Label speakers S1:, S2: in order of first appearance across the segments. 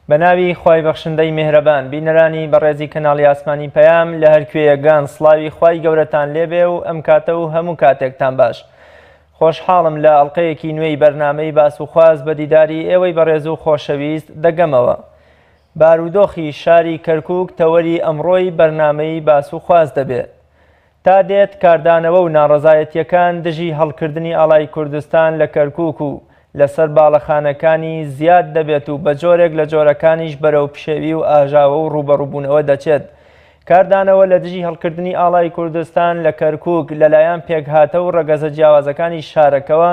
S1: بەناوی خوای بەخشندەی میهرەبان بینەرانی بەڕێزی کەناڵی ئاسمانی پەیام لە هەر کوێیەکان سڵاوی خوای گەورەتان لێبێ و ئەم کاتە و هەموو کاتێکتان باش. خۆشحاڵم لە ئەڵلقەیەکی نوێی بەرنامەی باس و خواز بە دیداری ئێوەی بەڕێز و خۆشەویست دەگەمەوە. بارودۆخی شاری کەرکووک تەوەری ئەمڕۆی بەرنامەی باس و خواز دەبێت. تا دێت کاردانەوە و ناڕەزایەتیەکان دژی هەڵکردنی ئاڵای کوردستان لە کەرکووک و لەسەر باڵەخانەکانی زیاد دەبێت و بە جۆرێک لە جۆرەکانیش بەرەو پشێوی و ئاژاوە و ڕوبەڕووبوونەوە دەچێت. کاردانەوە لە دژی هەڵکردنی ئاڵای کوردستان لە کەرکووک لەلایەن پێکهاتە و ڕەگەزە جیاوازەکانی شارەکەوە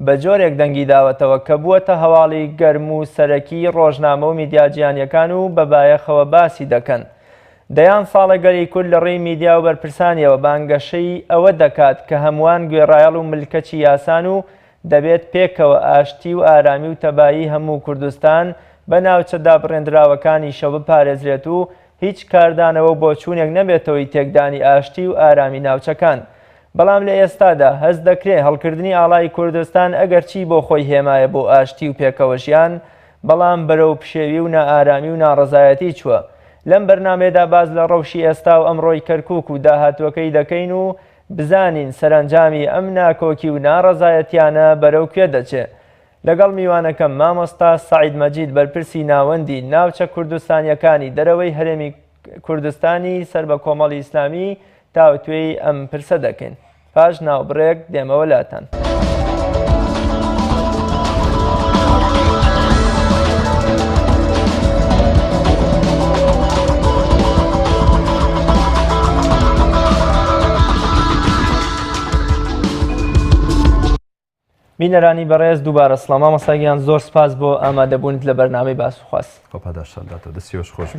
S1: بە جۆرێک دەنگی داوەتەوە کە بووەتە هەواڵی گەرم و سەرەکی ڕۆژنامە و میدیاجیانیەکان و بەبایەخەوە باسی دەکەن. دەیان ساڵەگەری کورد لە ڕێی میدیا و بەرپرسانیەوە بانگەشەی ئەوە دەکات کە هەمووان گوێڕایەڵ و ملکەچی یاسان و دەبێت پێکەوە ئاشتی و ئارامی و تەبایی هەموو کوردستان بە ناوچەدا بڕێندراوەکانیشە بپارێزرێت و هیچ کاردانەوە بۆ چوونێک نەبێتەوەی تێکدانی ئاشتی و ئارامی ناوچەکان. بەڵام لە ئێستادا هەز دەکرێت هەڵکردنی ئاڵای کوردستان ئەگەرچی بۆ خۆی هێمایە بۆ ئاشتی و پێکەوەژیان، بەڵام بەرەو پشێوی و نائارامی و ناڕەزایەتی چووە. لەم بەرنامێدا باز لە ڕەوشی ئێستا و ئەمڕۆی کەرکووک و داهاتوەکەی دەکەین و بزانین سەرنجامی ئەم ناکۆکی و ناڕەزایەتیانە بەرەو کوێ دەچێت. لەگەڵ میوانەکەم مامۆستا سەعید مەجید بەرپرسی ناوەندی ناوچە کوردستانیەکانی دەرەوەی هەرێمی کوردستانی سەر بە کۆمەڵی ئیسلامی تاوتوێی ئەم پرسە دەکەین. پاش ناوبڕێک دێمەوە لاتان. بینەرانی بەڕێز دووبارە سڵام. مامۆستاگیان زۆر سپاس بۆ ئامادەبوونیت لە بەرنامەی باس و خواست.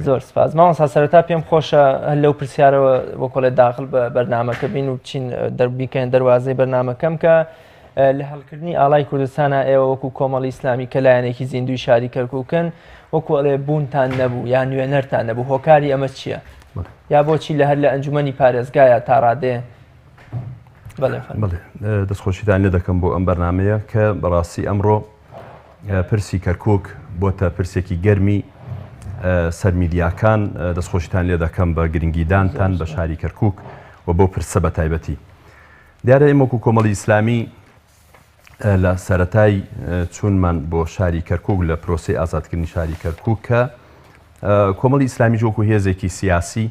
S1: زۆر سپاس. مامۆستا سەرەتا پێم خۆشە هەر لەو پرسیارەوە بۆ کۆڵێ داخل بە بەرنامەکە بین و بچین دەربیکەین دەروازەی بەرنامەکەم کە لە هەڵکردنی ئاڵای کوردستانە ئێوە وەکو کۆمەڵی ئیسلامی کە لایەنێکی زیندوی شاری کەرکووکن وەکو ئەڵێ بوونتان نەبوو یان نوێنەرتان نەبوو، هۆکاری ئەمە چییە؟ یا بۆچی لە هەر لە ئەنجومەنی پارێزگایە تا ڕادێ؟
S2: دەستخۆشیتان لێ دەکەم بۆ ئەم بەرنامەیە کە بەڕاستی ئەمڕۆ پرسی کەرکووک بۆتە پرسێکی گەرمی سەر میدیاکان. دەستخۆشیتان لێ دەکەم بە گرنگیدانتان بە شاری کەرکووک و بۆ پرسە بە تایبەتی. دیارە ئێمە وەکو کۆمەڵی ئیسلامی لە سەرەتای چوونمان بۆ شاری کەرکووک لە پرۆسەی ئازادکردنی شاری کەرکووک کە کۆمەڵی ئیسلامی وەکو هێزێکی سیاسی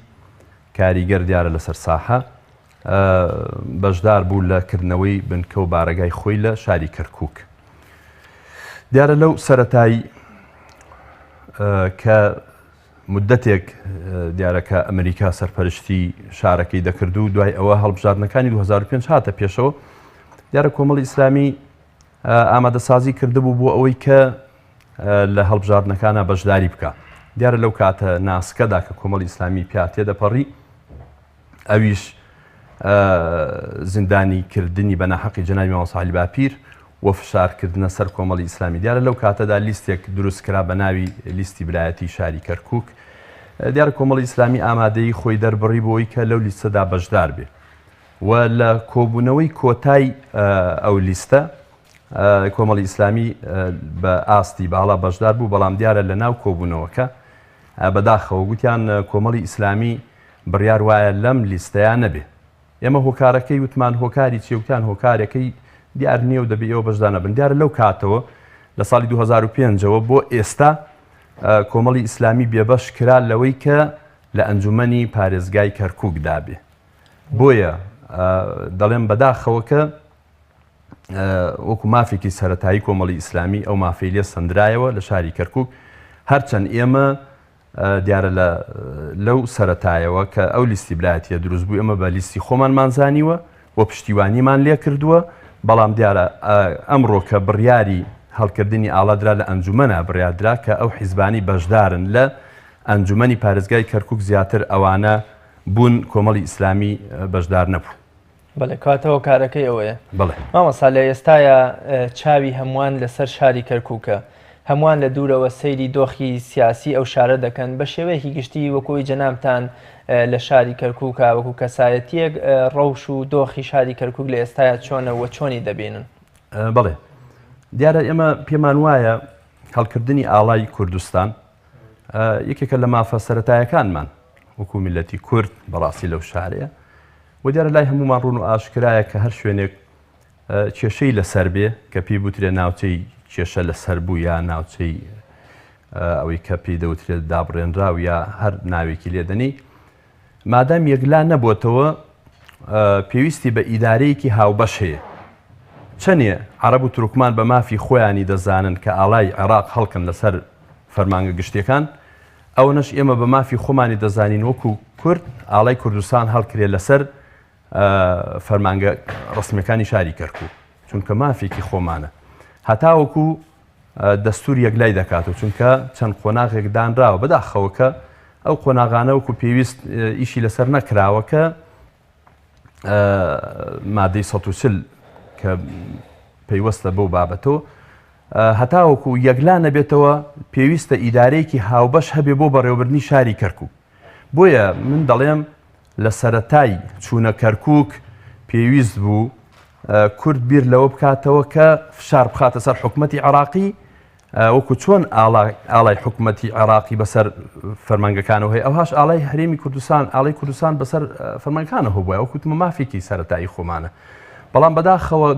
S2: کاریگەر دیارە لەسەر ساحە بەشدار بوو لە کردنەوەی بنکە و بارەگای خۆی لە شاری کەرکووک. دیارە لەو سەرەتایی کە مدەتێک دیارەکە ئەمریکا سەرپەرشتی شارەکەی دەکرد و دوای ئەوە هەڵبژاردنەکانی 2005 هاتە پێشەوە، دیارە کۆمەڵی ئیسلامی ئامادەسازی کردبوو بۆ ئەوەی کە لە هەڵبژاردنەکانە بەشداری بکە. دیارە لەو کاتە ناسکەدا کە کۆمەڵی ئیسلامی پیا تێدەپەڕی، ئەویش زیندانی کردنی بە ناحەقی جەنابی مامۆستا عەلی باپیر و فشارکردنە سەر کۆمەڵی ئیسلامی. دیارە لەو کاتەدا لیستێک دروستکرا بە ناوی لیستی برایەتی شاری کەرکووک. دیارە کۆمەڵی ئیسلامی ئامادەی خۆی دەربڕی بۆی کە لەو لیستەدا بەشدار بێ و لە کۆبوونەوەی کۆتای ئەو لیستە کۆمەڵی ئیسلامی بە ئاستی باڵا بەشدار بوو، بەڵام دیارە لە ناو کۆبوونەوەکە بەداخەوە گوتیان کۆمەڵی ئیسلامی بڕیار وایە لەم لیستەیان نەبێ. ئێمە هۆکارەکەی وتمان هۆکاری چێوتان هۆکارەکەی دیار نییە و دەبێ ئێوە بەشدار نەبن. دیارە لەو کاتەوە لە ساڵی 2005ەوە بۆ ئێستا کۆمەڵی ئیسلامی بێبەش کرا لەوەی کە لە ئەنجومەنی پارێزگای کەرکووک دابێ. بۆیە دەڵێم بەداخەوە کە وەکو مافێکی سەرەتایی کۆمەڵی ئیسلامی ئەو مافەی لێ سەندرایەوە لە شاری کەرکووک، هەرچەند ئێمە دیارە لەو سەرەتایەوە کە ئەو لیستی برایەتیە دروست بوو ئێمە بە لیستی خۆمان مانزانیوە و پشتیوانیمان لێ کردووە، بەڵام دیارە ئەمڕۆ کە بڕیاری هەڵکردنی ئاڵادرا لە ئەنجومەنە بڕیاردرا کە ئەو حیزبانی بەشدارن لە ئەنجومەنی پارێزگای کەرکووک زیاتر ئەوانە بوون کۆمەڵی ئیسلامی بەشدار نەبوو.
S1: بەڵێ کاتەوە کارەکەی ئەوەیە.
S2: بڵێ
S1: مامۆستا لە ئێستاە چاوی هەمووان لەسەر شاری کەرکووکە، هەمووان لە دوورەوە سەیری دۆخی سیاسی ئەو شارە دەکەن بە شێوەیەکی گشتی وەکوی جەنابتان لە شاری کەرکووکە وەکو کەسایەتیەک ڕەوش و دۆخی شاری کەرکووک لە ئێستاە چۆنەوە چۆنی دەبینن؟
S2: بڵێ دیارە ئێمە پێمان وایە هەڵکردنی ئاڵای کوردستان یەکێکە لە مافە سەرەتایەکانمان وەکو میلەتی کورد بەڕاستی لەو شارەیە و دیارە لای هەمومان ڕوون و ئاشکرایە کە هەر شوێنێک کێشەی لەسەر بێ کە پێی بوترێ ناوچەی کێشە لەسەر بوو یا ناوچەی ئەوەی کە پێی دەوترێت دابڕێنراو یا هەر ناوێکی لێدەنی مادام یەکلا نەبووتەوە پێویستی بە ئیدارەیەکی هاوبەش هەیە چەندێ عەرەب و تورکمان بە مافی خۆیانی دەزانن کە ئاڵای عێراق هەڵکن لەسەر فەرمانگە گشتیەکان ئەوەش ئێمە بە مافی خۆمانی دەزانین وەکو کورد ئاڵای کوردستان هەڵکرێت لەسەر فەرمانگە ڕسمیەکانی شاری کەرکووک چونکە مافێکی خۆمانە هەتاوەکو دەستور یەکلای دەکاتەوە چونکە چەند قۆناغێک دانراوە بەداخەوە کە ئەو قۆناغانە وەکو پێویست ئیشی لەسەر نەکراوە کە مادەی 140 کە پەیوەستە بەو بابەتەوە هەتاوەکو یەکلا نەبێتەوە پێویستە ئیدارەیەکی هاوبەش هەبێ بۆ بەڕێوەبردنی شاری کەرکووک بۆیە من دەڵێم لە سەرەتای چوونە کەرکووک پێویست بوو کورد بیر لەوە بکاتەوە کە فشار بخاتە سەر حکومەتی عێراقی وەکو چۆن ئاڵای حکومەتی عێراقی بەسەر فەرمانگەکانەوە هەیە ئەوهاش ئاڵای هەرێمی کوردستان ئاڵای کوردستان بەسەر فەرمانگەکانەوە بووە وەکوتمە مافێکی سەرەتایی خۆمانە بەڵام بەداخەوە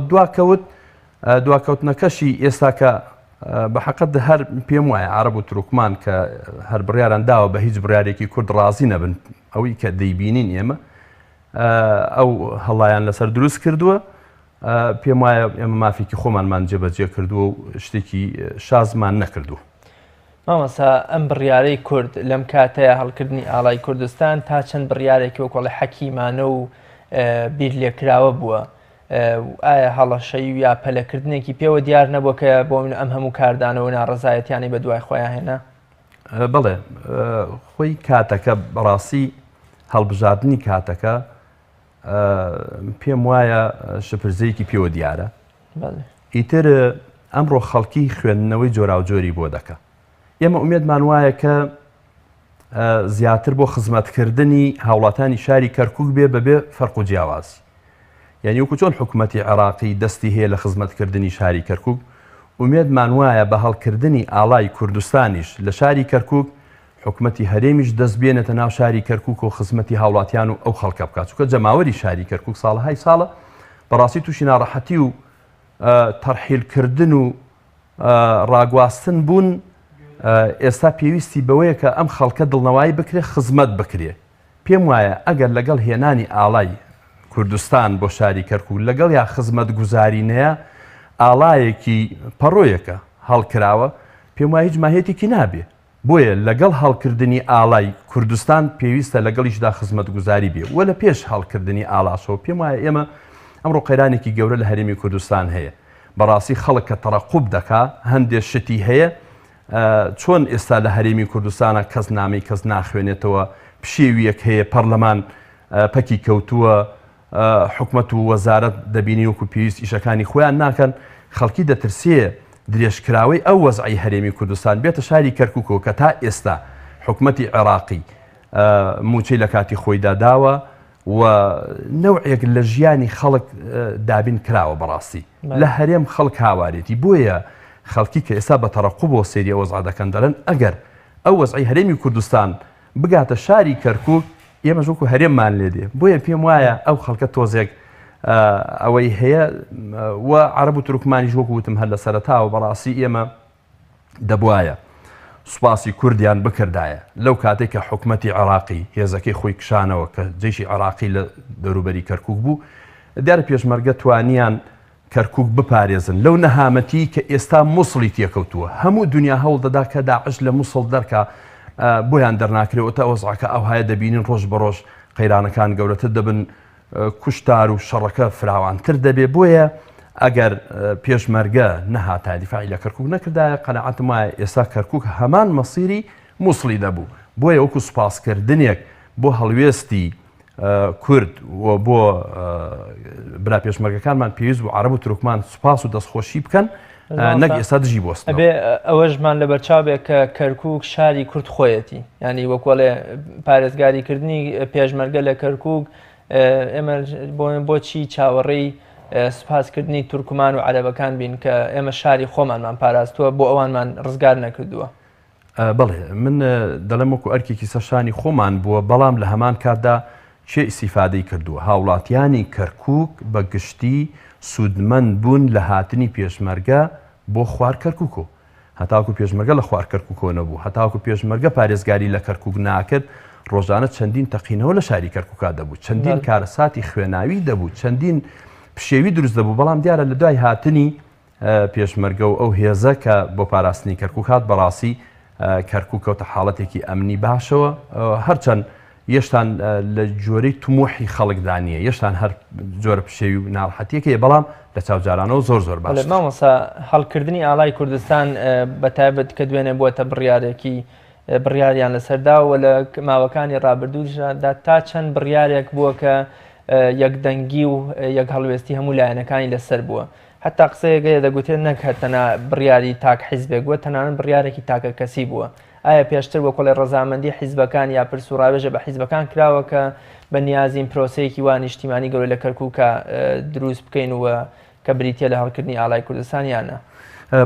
S2: دواکەوتنەکەشی ئێستا کە بە حەقەت هەر پێم وایە عەرەب و تورکمان کە هەر بڕیاران داوە بە هیچ بڕیارێکی کورد ڕازی نەبن ئەوەی کە دەیبینین ئێمە ئەو هەڵایان لەسەر دروست کردووە پێم وایە ئێمە مافێکی خۆمانمان جێبەجێ کردووە و شتێکی شازمان نەکردووە.
S1: مامەسا ئەم بڕیارەی کورد لەم کاتەیە هەڵکردنی ئاڵای کوردستان تا چەند بڕیارێکی وەکوڵی حەکیمانە و بیر لێکراوە بووە ئایا هەڵەشەی یا پەلەکردنێکی پێوە دیار نەبووە کە بۆ من ئەم هەموو کاردانەوە ناڕەزایەتیانی بە دوای خۆیان هێنا؟
S2: بەڵێ خۆی کاتەکە بەڕاستی هەڵبژاردننی کاتەکە پێم وایە شپرزەیەکی پێوە دیارە ئیتر ئەمڕۆ خەڵکی خوێندنەوەی جۆراوجۆری بۆ دەکە ئێمە ئومێدمان وایە کە زیاتر بۆ خزمەتکردنی هاوڵاتانی شاری کەرکووک بێ بەبێ فەرق و جیاوازی یعنی وەکو چۆن حکوومەتی عێراقی دەستی هەیە لە خزمەتکردنی شاری کەرکووک ئومێدمان وایە بە هەڵکردنی ئاڵای کوردستانیش لە شاری کەرکووک حکوومەتی هەرێمیش دەست بێنێتە ناو شاری کەرکووک و خزمەتی هاوڵاتیان و ئەو خەڵکە بکات چونکە جەماوەری شاری کەرکووک ساڵەهای ساڵە بەڕاستی تووشی ناڕەحەتی و تەرحیلکردن و ڕاگواستن بوون ئێستا پێویستی بەوەیە کە ئەم خەڵکە دڵنەوایی بکرێ خزمەت بکرێ پێم وایە ئەگەر لەگەڵ هێنانی ئاڵای کوردستان بۆ شاری کەرکووک لەگەڵ یا خزمەت گوزارینەیە ئاڵایەکی پەڕۆیەکە هەڵکراوە پێم وایە هیچ ماهێتێکی نابێ بۆیە لەگەڵ هەڵکردنی ئاڵای کوردستان پێویستە لەگەڵیشدا خزمەت گوزاری بێ وە لە پێش هەڵکردنی ئاڵاشەوە پێم وایە ئێمە ئەمڕۆ قەیرانێکی گەورە لە هەرێمی کوردستان هەیە بەڕاستی خەڵک کە تەڕەقوب دەکا هەندێک شتی هەیە چۆن ئێستا لە هەرێمی کوردستانە کەس نامی کەس ناخوێنێتەوە پشێویەک هەیە پەرلەمان پەکی کەوتووە حکومەت و وەزارەت دەبینی وەکو پێویست ئیشەکانی خۆیان ناکەن خەڵکی دەترسێ درێژکراوەی ئەو وەزعی هەرێمی کوردستان بێتە شاری کەرکووکەوە کە تا ئێستا حکومەتی عێراقی موچەی لە کاتی خۆیدا داوە و نەوعێک لە ژیانی خەڵک دابین کراوە بەڕاستی لە هەرێم خەڵک هاوارێتی بۆیە خەڵکی کە ئێستا بە تەڕەقوب بۆ سێری وەزع دەکەن دەڵێن ئەگەر ئەو وەزعی هەرێمی کوردستان بگاتە شاری کەرکووک ئێمە ژووکو هەرێممان لێدێ بۆیە پێم وایە ئەو خەڵکە تۆزێک ئەوەی هەیە و عەرەب و تورکمانیش وەکو وتم هەر لە سەرەتاوە بەڕاستی ئێمە دەبوایە سوپاسی کوردیان بکردایە لەو کاتێک کە حکومەتی عێراقی هێزەکەی خۆی کشانەوە کە جێشی عێراقی لە دەوروبەری کەرکووک بوو دیارە پێشمەرگە توانیان کەرکووک بپارێزن لەو نەهامەتی کە ئێستا مووسڵی تێکەوتووە هەموو دنیا هەوڵ دەدا کە داعش لە مووسڵ دەرکا بۆیان دەرناکرێتە ئەوەزعکە ئەو هەیە دەبینین ڕۆژ بەڕۆژ قەیرانەکان گەورەتر دەبن کوشتار و شەڕەکە فراوانتر دەبێ بۆیە ئەگەر پێشمەرگە نەهاتا دیفاعی لە کەرکووک نەکردایە قەنەعەتم وایە ئێستا کەرکووک هەمان مەسیری مووسڵی دەبوو بۆیە وەکو سوپاسکردنێک بۆ هەڵوێستی کورد و بۆ برا پێشمەرگەکانمان پێویست بۆ عەرەب و تورکمان سوپاس و دەستخۆشی بکەن نەک ئێستا دژی بۆستن
S1: ئەبێ ئەوەشمان لە بەرچاوێک کە کەرکووک شاری کورد خۆیەتی ینی وەکوڵێ پارێزگاریکردنی پێشمەرگە لە کەرکووک ئێمە بۆچی چاوەڕێی سوپاسکردنی تورکمان و عەرەبەکان بین کە ئێمە شاری خۆمانمان پاراستووە بۆ ئەوانمان ڕزگار نەکردووە
S2: بەڵێ من دەڵێم وەکو ئەرکێکی سەرشانی خۆمان بووە بەڵام لە هەمان کاتدا چێ ئیسیفادەی کردووە هاوڵاتیانی کەرکووک بە گشتی سوودمەند بوون لە هاتنی پێشمەرگە بۆ خوار کەرکووکۆ هەتاوکو پێشمەرگە لە خوار کەرکووکۆ نەبوو هەتاوکو پێشمەرگە پارێزگاری لە کەرکووک ناکرد ڕۆژانە چەندین تەقینەوە لە شاری کەرکووکا دەبوو چەندین کارەساتی خوێناوی دەبوو چەندین پشێوی دروست دەبوو بەڵام دیارە لە دوای هاتنی پێشمەرگە و ئەو هێزە کە بۆ پاراستنی کەرکووک هات بەڕاستی کەرکووک کەوتە حاڵەتێکی ئەمنی باشەوە هەرچەند یەشتان لە جۆرەی تموحی خەڵکدانیە یەشتان هەر جۆرە پشێوی و ناڕەحەتیەکەیە بەڵام لە چاوجارانەوە زۆر باش
S1: مامۆستا هەڵکردنی ئاڵای کوردستان بەتایبەت کە دوێنێ بووەتە بڕیارێکی بڕیاریان لەسەرداوە لە ماوەکانی ڕابردوودا تا چەند بڕیارێک بووە کە یەکدەنگی و یەک هەڵوێستی هەموو لایەنەکانی لەسەر بووە حتا قسەیەگەیە دەگوتێت نەک تەنها بڕیاری تاک حیزبێک بووە تەنانەت بڕیارێکی تاکە کەسی بووە ئایا پێشتر وە کۆڵی ڕەزامەندی حیزبەکان یا پرس و ڕاوێژە بە حیزبەکان کراوە کە بە نیازین پرۆسەیەکی وان نیشتیمانی گەورەی لە کەرکووکە دروست بکەین وە کە بریتە لە هەڵکردنی ئاڵای کوردستان یانە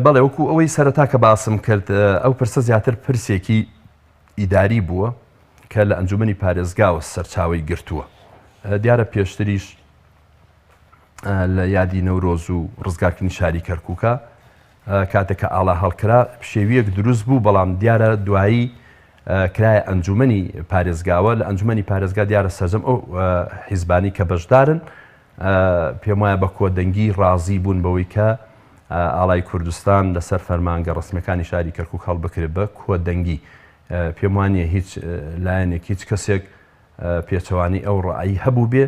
S2: بەڵێ وەکو ئەوەی سەرەتا کە باسم کرد ئەو پرسە زیاتر پرسێکی ئیداری بووە کە لە ئەنجومەنی پارێزگاوە سەرچاوی گرتووە دیارە پێشتریش لە یادی نەورۆز و ڕزگارکردنی شاری کەرکووکە کاتێککە ئاڵا هەڵکرا شێویەک دروست بوو بەڵام دیارە دوایی کرایە ئەنجومەنی پارێزگاوە لە ئەنجومەنی پارێزگا دیارە سەرجەم ئەو حیزبانی کە بەشدارن پێم وایە بە کۆدەنگی ڕازی بوون بەوەی کە ئاڵای کوردستان لەسەر فەرمانگە ڕسمیەکانی شاری کەرکووک هەڵبکرێت بە کۆدەنگی پێم وانیە هیچ لایەنێک هیچ کەسێک پێچەوانی ئەو ڕعایی هەبوو بێ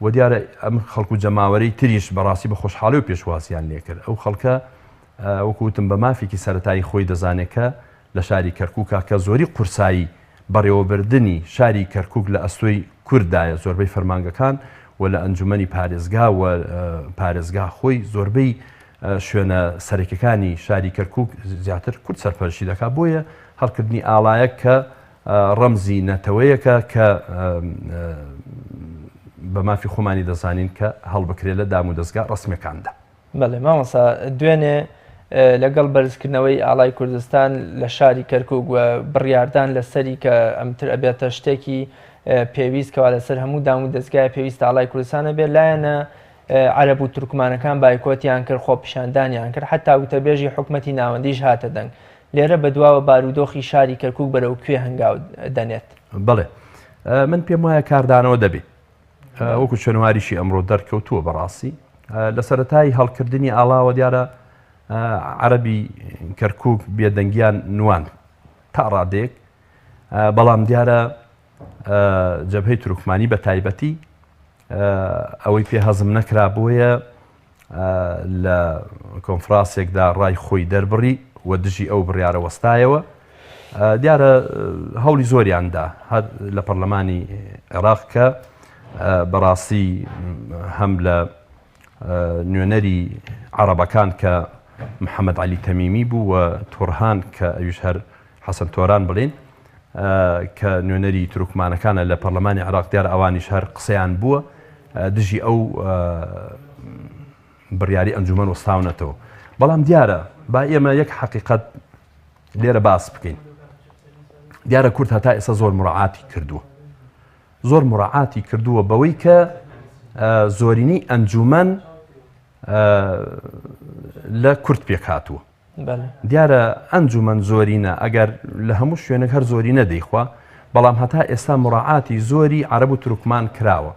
S2: و دیارە ئەم خەڵکو جەماوەرەی تریش بەڕاستی بە خۆشحاڵی و پێشوازیان لێکرد ئەو خەڵکە وەکوتم بە مافێکی سەرەتایی خۆی دەزانێت کە لە شاری کەرکووکە کە زۆری قورسایی بەڕێوەبردننی شاری کەرکووک لە ئەستۆی کوردایە زۆربەی فەرمانگەکان و لە ئەنجومەنی پارێزگا و پارێزگا خۆی زۆربەی شوێنە سەرەکیەکانی شاری کەرکووک زیاتر کورد سەرپەرشی دەکات بۆیە هەڵکردنی ئاڵایەک کە ڕەمزی نەتەوەیەکە کە بە مافی خۆمانی دەزانین کە هەڵبکرێت لە دام و دەستگا ڕسمیەکاندا
S1: بەڵێ مامۆستا دوێنێ لەگەڵ بەرزکردنەوەی ئاڵای کوردستان لە شاری کەرکووک و بڕیاردان لەسەری کە ئەمتر ئەبێتە شتێکی پێویست کەوا لەسەر هەموو دام و دەستگای پێویست ئاڵای کوردستانە بێت لایەنە عەرەب و تورکمانەکان بایکۆتیان کرد خۆ پیشاندانیان کرد حتا وتەبێژی حکومەتی ناوەندیش هاتە دەنگ لێرە بەدواوە بارودۆخی شاری کەرکووک بەرەو کوێ هەنگاو دەنێت
S2: بڵێ من پێم وایە کاردانەوە دەبێت وەکو شوێنواریشی ئەمڕۆ دەرکەوتووە بەڕاستی لە سەرەتای هەڵکردنی ئاڵاوە دیارە عەرەبی کەرکووک بێدەنگیان نوان تا ڕادێک بەڵام دیارە جەبهەی تورکمانی بە تایبەتی ئەوەی پێ هەزم نەکرا بۆیە لە کۆنفرانسێکدا ڕای خۆی دەربڕی و دژی ئەو بڕیارە وەستایەوە دیارە هەوڵی زۆریاندا هەر لە پەرلەمانی عێراق کە بەڕاستی هەم لە نوێنەری عەرەبەکان کە محەممەد عەلی تەمیمی بوو و تۆرهان کە ئەویش هەر حەسەن تۆران بڵێن کە نوێنەری تورکمانەکانە لە پەرلەمانی عێراق دیارە ئەوانیش هەر قسەیان بووە دژی ئەو بڕیاری ئەنجومەن وەستاونەتەوە بەڵام دیارە با ئێمە یەک حەقیقەت لێرە باس بکەین دیارە کورد هەتا ئێستا زۆر مڕعاتی کردووە زۆر مڕعاتی کردووە بەوەی کە زۆرینی ئەنجومەن لە کورد پێک هاتووە دیارە ئەنجومەن زۆرینە ئەگەر لە هەموو شوێنێک هەر زۆری نەدەیخوا بەڵام هەتا ئێستا مڕعاتی زۆری عەرەب و تورکمان کراوە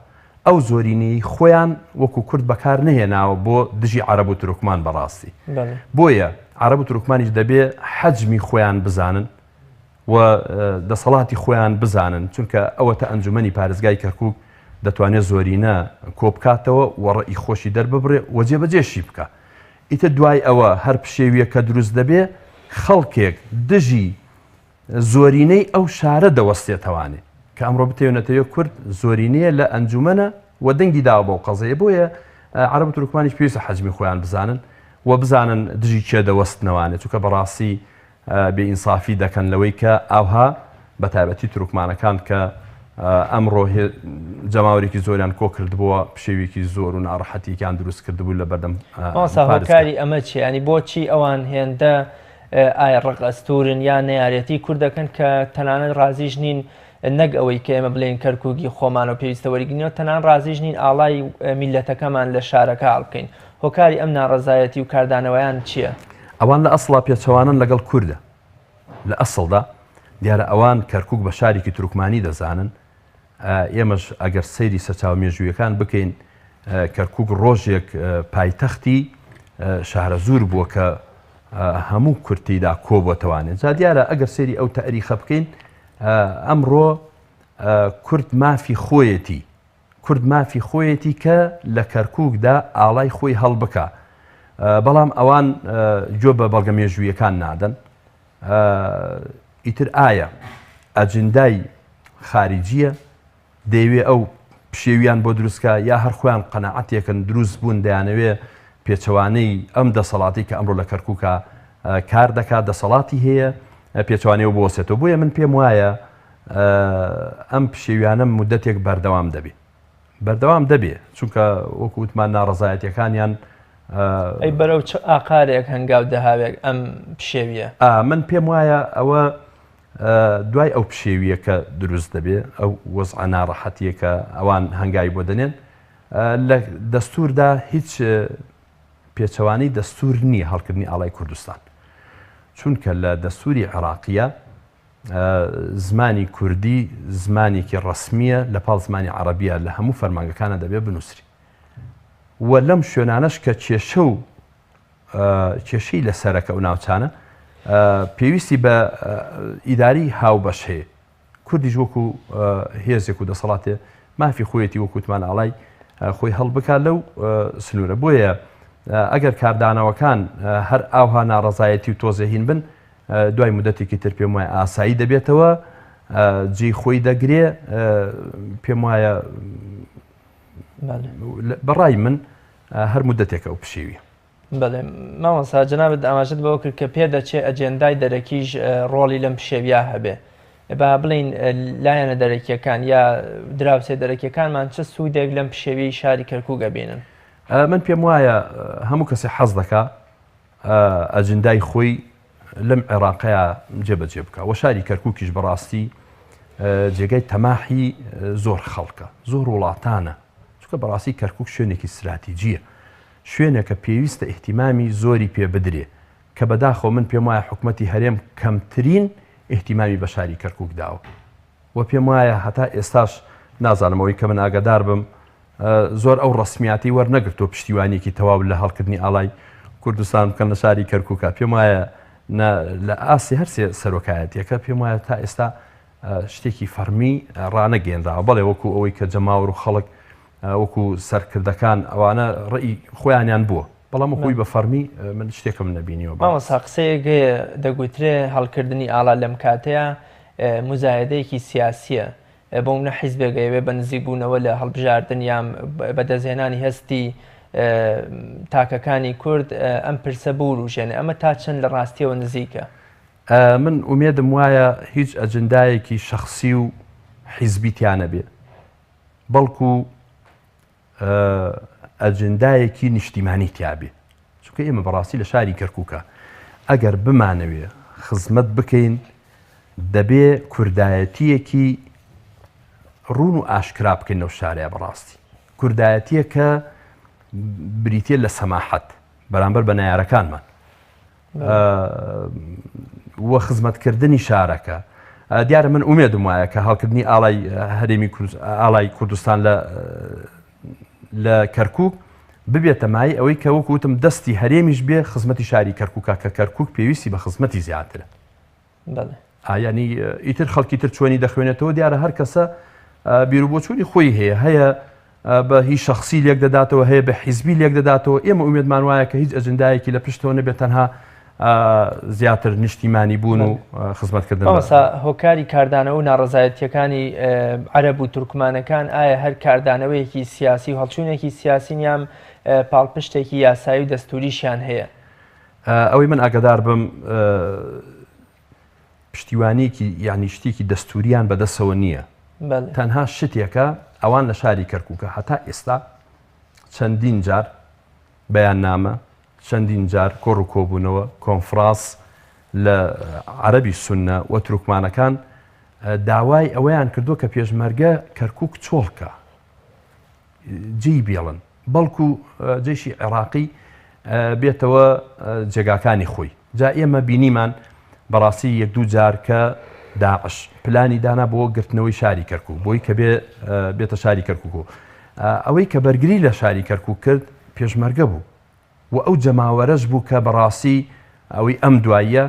S2: ئەو زۆرینەی خۆیان وەکو کورد بەکار نهێناوە بۆ دژی عەرەب و تورکمان بەڕاستی بۆیە عەرەب و تورکمانیش دەبێ حەجمی خۆیان بزانن و دەسەڵاتی خۆیان بزانن چونکە ئەوەتە ئەنجومەنی پارێزگای کەرکووک دەتوانێت زۆرینە کۆبکاتەوە وەڕئی خۆشی دەرببڕێ و جێبەجێشی بکە ئیتر دوای ئەوە هەر پشێویە کە دروست دەبێ خەڵکێک دژی زۆرینەی ئەو شارە دەوەستێتەوانێ کە ئەمڕۆ بتێونەتەوە کورد زۆرینەیە لە ئەنجومەنە و دەنگی داوە بۆ قەزەیە بۆیە عەرەب و تورکمانیش پێویستە حەجمی خۆیان بزانن و بزانن دژی چێ دەوەستنەوانێت چونکە بەڕاستی بێئینسافی دەکەن لەوەی کە ئاوها بە تایبەتی تورکمانەکان کە ئەمڕۆ جەماوەرێکی زۆریان کۆ کردبووە پشێوێکی زۆر و ناڕەحەتیەکیان دروست کردبوو لە بەردەم
S1: هۆکاری ئەمە چی ینی بۆچی ئەوان هێندە ئایا ڕقەستورن یان نەیارەتی کوردەکەن کە تەنانەت ڕازیش نین نەک ئەوەی کە ئێمە بڵێن کەرکووکی خۆمان و پێویستە وەرگینەوە تەنان ڕازیش نین ئاڵای میلەتەکەمان لە شارەکە هەڵبکەین. هۆکاری ئەم ناڕەزایەتی و کاردانەوەیان چییە؟
S2: ئەوان لە ئەسڵا پێچەوانن لەگەڵ کووردە لە ئەسڵدا دیارە ئەوان کەرکووک بە شارێکی تورکمانی دەزانن. ئێمەش ئەگەر سەیری سەرچاو مێژوویەکان بکەین کەرکووک ڕۆژێک پایتەختی شارە زۆر بووە کە هەموو کورتیدا کۆبووەتەوانێت. جا دیارە ئەگەر سەیری ئەو تاریخە بکەین ئەمڕۆ کورد مافی خۆیەتی کە لە کەرکووکدا ئاڵای خۆی هەڵبکە. بەڵام ئەوان جۆ بە بەڵگە مێژوویەکان نادەن. ئیتر ئایا ئەجندای خارجیە دەیوێ ئەو پشێویان بۆ دروستکە یا هەر خۆیان قەناعەتێکن دروست بوون دەیانەوێ پێچەوانەی ئەم دەسەڵاتی کە ئەمڕۆ لە کەرکووکە کار دەکات دەسەڵاتی هەیە پێچوانەوە بۆسێتەوە. بۆیە من پێم وایە ئەم پشێویانە مودەتێک بەردەوام دەبێ چونکە وەکو وتمان ناڕەزایەتیەکانیان
S1: ئەی بەرەو چ ئاقارێک هەنگاو دەهاوێت ئەم پشێویە.
S2: من پێم وایە ئەوە دوای ئەو پشێویە کە دروست دەبێ ئەو وەزع ناڕەحەتیە کە ئەوان هەنگای بۆ دەنێن لە دەستوردا هیچ پێچەوانەی دەستور نییە هەڵکردنی ئاڵای کوردستان چونکە لە دەستوری عێراقیە زمانی کوردی زمانێکی ڕەسمیە لە پاڵ زمانی عەرەبیە لە هەموو فەرمانگەکانە دەبێ بنووسری و لەم شوێنانەش کە کێشەی لەسەرەکە و ناوچانە پێویستی بە ئیداری هاوبەش هەیە. کوردیش وەکو هێزێک و دەسەڵاتێ مافی خۆیەتی وەکوتمان ئاڵای خۆی هەڵبکات لەو سنوورە. بۆیە ئەگەر کاردانەوەکان هەر ئاوها ناڕەزایەتی و تۆزەهین بن دوای مودەتێکی تر پێم وایە ئاسایی دەبێتەوە جێی خۆی دەگرێ. پێم وایە بەڕای من هەر مودەتێکە ئەو پشێوی.
S1: بەڵێ مامۆستا جەنابەت ئاماژەت بەوە کرد کە پێدەچێت ئەجێندای دەرەکیش ڕۆڵی لەم پشێویا هەبێ. با بڵین لایەنە دەرەکیەکان یا دراوسێ دەرەکیەکانمان چه سوودێک لەم پشێوی شاری کەرکووک بینن؟
S2: من پێم وایە هەموو کەسی حەز دەکا ئەجندای خۆی لەم عێراقەیە جێبەجێ بکە و شاری کەرکووکیش بەڕاستی جێگای تەماحی زۆر خەڵکە زۆر وڵاتانە چونکە بەڕاستی کەرکووک شوێنێکی استراتیجیە شوێنێکە پێویستە ئیحتیمامی زۆری پێ بدرێ کە بەداخۆ من پێم وایە حکوومەتی هەرێم کەمترین ئیحتیمامی بە شاری کەرکووک داوە و پێم وایە هەتا ئێستاش نازانمەوەی کە من ئاگادار بم زۆر ئەو ڕسمیاتی وەرنەگرتۆ پشتیوانێکی تەواو لە هەڵکردنی ئاڵای کوردستان بکەن لە شاری کەرکووکە. پێم وایە لە ئاسی هەرسێ سەرۆکایەتیەکە پێم وایە تا ئێستا شتێکی فەرمی ڕانەگەێنراوە بەڵێ وەکو ئەوەی کە جەماوەڕ و خەڵک وەکو سەرکردەکان ئەوانە ڕێی خۆیانیان بووە بەڵام خۆی بە فەرمی من شتێکم نەبینیەوە.
S1: مامۆستا قسەیەک دەگوترێ هەڵکردنی ئاڵا لەم کاتەیە مزایدەیەکی سیاسیە بۆ منە حیزبێگەیەوێ بە نزیکبوونەوە لە هەڵبژاردن یان بەدەستهێنانی هەستی تاکەکانی کورد ئەم پرسە بوروژێنێ ئەمە تا چەند لە ڕاستیەوە نزیکە؟
S2: من ئومێدم وایە هیچ ئەجندایەکی شەخصی و حیزبیتیانە بێ بەڵکو ئەجندایەکی نیشتیمانی تیابێ چونکە ئێمە بەڕاستی لە شاری کەرکووکە ئەگەر بمانەوێ خزمەت بکەین دەبێ کوردایەتیەکی ڕوون و ئاشکرا بکەین لەو شارەیە بەڕاستی کوردایەتیە کە بریتە لە سەماحەت بەرامبەر بە نایارەکانمان وە خزمەتکردنی شارەکە. دیارە من ئومێدم وایە کە هەڵکردنی ئاڵای هەرێمی ئاڵای کوردستان لە کەرکووک ببێتە مای ئەوەی کە وەکوتم دەستی هەرێمیش بێ خزمەتی شاری کەرکووکە کە کەرکووک پێویستی بە خزمەتی زیاترە. ینی ئیتر خەڵکی تر چۆنی دەخوێنێتەوە دیارە هەر کەسە بیرروبۆچوونی خۆی هەیە بە هیچ شخصی لێک دەداتەوە هەیە بە حیزبی لێک دەداتەوە. ئێمە ئومێدمان وایە کە هیچ ئەجندایەکی لە پشتەوە نەبێت تەنها زیاتر نیشتیمانی بوون و خزمەتکردن.
S1: هۆکاری کاردانەوە و ناڕەزایەتیەکانی عەرەب و تورکمانەکان ئایا هەر کاردانەوەیەکی سیاسی و هەڵچوونێکی سیاسی یان پاڵپشتێکی یاسایی و دەستوریشیان هەیە؟
S2: ئەوەی من ئاگادار بم پشتیوانێکی یانی شتێکی دەستوریان بەدەستەوە نییە تەنها شتێکە ئەوان لە شاری کەرکووکە هەتا ئێستا چەندین جار بەیاننامە چەندین جار کۆڕ و کۆبوونەوە کۆنفراس لە عەرەبی سونە و تورکمانەکان داوای ئەوەیان کردووە کە پێشمەرگە کەرکووک چۆڵکە جێی بێڵن بەڵکو جێشی عێراقی بێتەوە جێگاکانی خۆی جا ئێمە بینیمان بەڕاستی یەک دوو جار کە داعش پلانی دانا بۆ گرتنەوەی شاری کەرکووک بۆی کە بێتە شاری کەرکووک ئەوەی کە بەرگری لە شاری کەرکووک کرد پێشمەرگە بوو و ئەو جەماوەرەش بوو کە بەڕاستی ئەوەی ئەم دواییە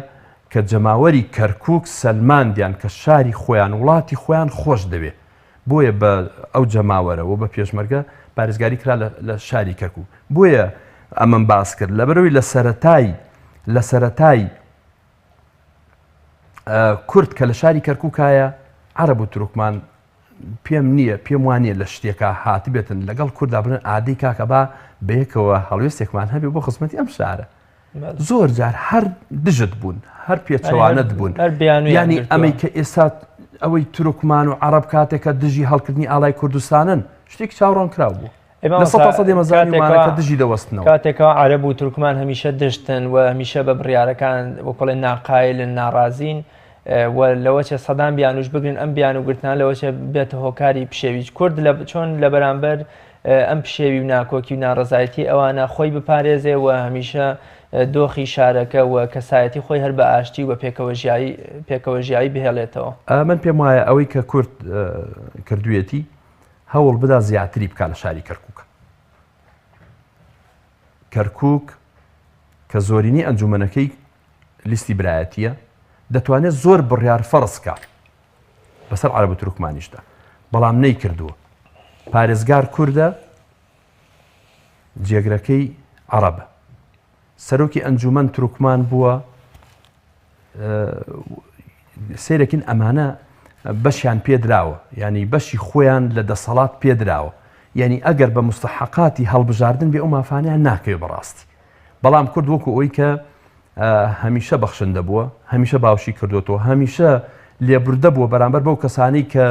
S2: کە جەماوەری کەرکووک سەلماندیان کە شاری خۆیان وڵاتی خۆیان خۆش دەوێت بۆیە بە ئەو جەماوەرەوە بە پێشمەرگە پارێزگاری کرا لە شاری کەرکووک بۆیە ئەمەم باس کرد لەبەرەوەی لە سەرەتای کورد کە لە شاری کەرکووکایە عەرەب و تورکمان پێم نییە پێم وانە لە شتێکە هاتی بێتن لەگەڵ کووردا بن ئادەی کاکە با بەیەکەوە هەڵوێستێکمان هەبێ بۆ خزمەتی ئەم شارە زۆر جار هەر دژت بوون هەر پێچەوانت بوون ینی ئەمەی کە ئێستا ئەوەی تورکمان و عەرەب کاتێکە دژی هەڵکردنی ئاڵای کوردستانن شتێکی چاوەڕوان کراو بوو لە ١٠٠ دژی دەوەستنەوە
S1: کاتێکەوە عەرەب و تورکمان هەمیشە دشتن و هەمیشە بە بڕیارەکان وەکڵێن ناقایلن ناڕازین لەوەچە سەدان بیانوش بگرن ئەم بیان و گرتان لەوەچە بێتە هۆکاری پشێویچ کورد چۆن لە بەرامبەر ئەم پشێوی و ناکۆکی و ناڕزایەتی ئەوانە خۆی بپارێزێ و هەمیشە دۆخی شارەکە و کەسایەتی خۆی هەر بە ئاشتی و پێکەوە ژیایی بهێڵێتەوە
S2: من پێم وایە ئەوەی کە کورد کردوێتی هەوڵ بدا زیاتری بکات لە شاری کەرکووک کە زۆرینی ئەنجومەنەکەی لیستی برایەتیە دەتوانێت زۆر بڕیار فەرزکە بەسەر عەرەب و تورکمانیشدا بەڵام نەیکردووە پارێزگار کووردە جێگرەکەی عەرەبە سەرۆکی ئەنجومەن تورکمان بووە سیرەکن ئەمانە بەشیان پێدراوە ینی بەشی خۆیان لە دەسەڵات پێدراوە یعنی ئەگەر بە مستحقاتی هەڵبژاردن بێ ئەو مافانیان ناکەوێت بەڕاستی بەڵام کورد وەکو ئەوی کە هەمیشە بەخشندە بووە هەمیشە باوشی کردوەوە هەمیشە لێبوردە بووە بەرامبەر بەو کەسانی کە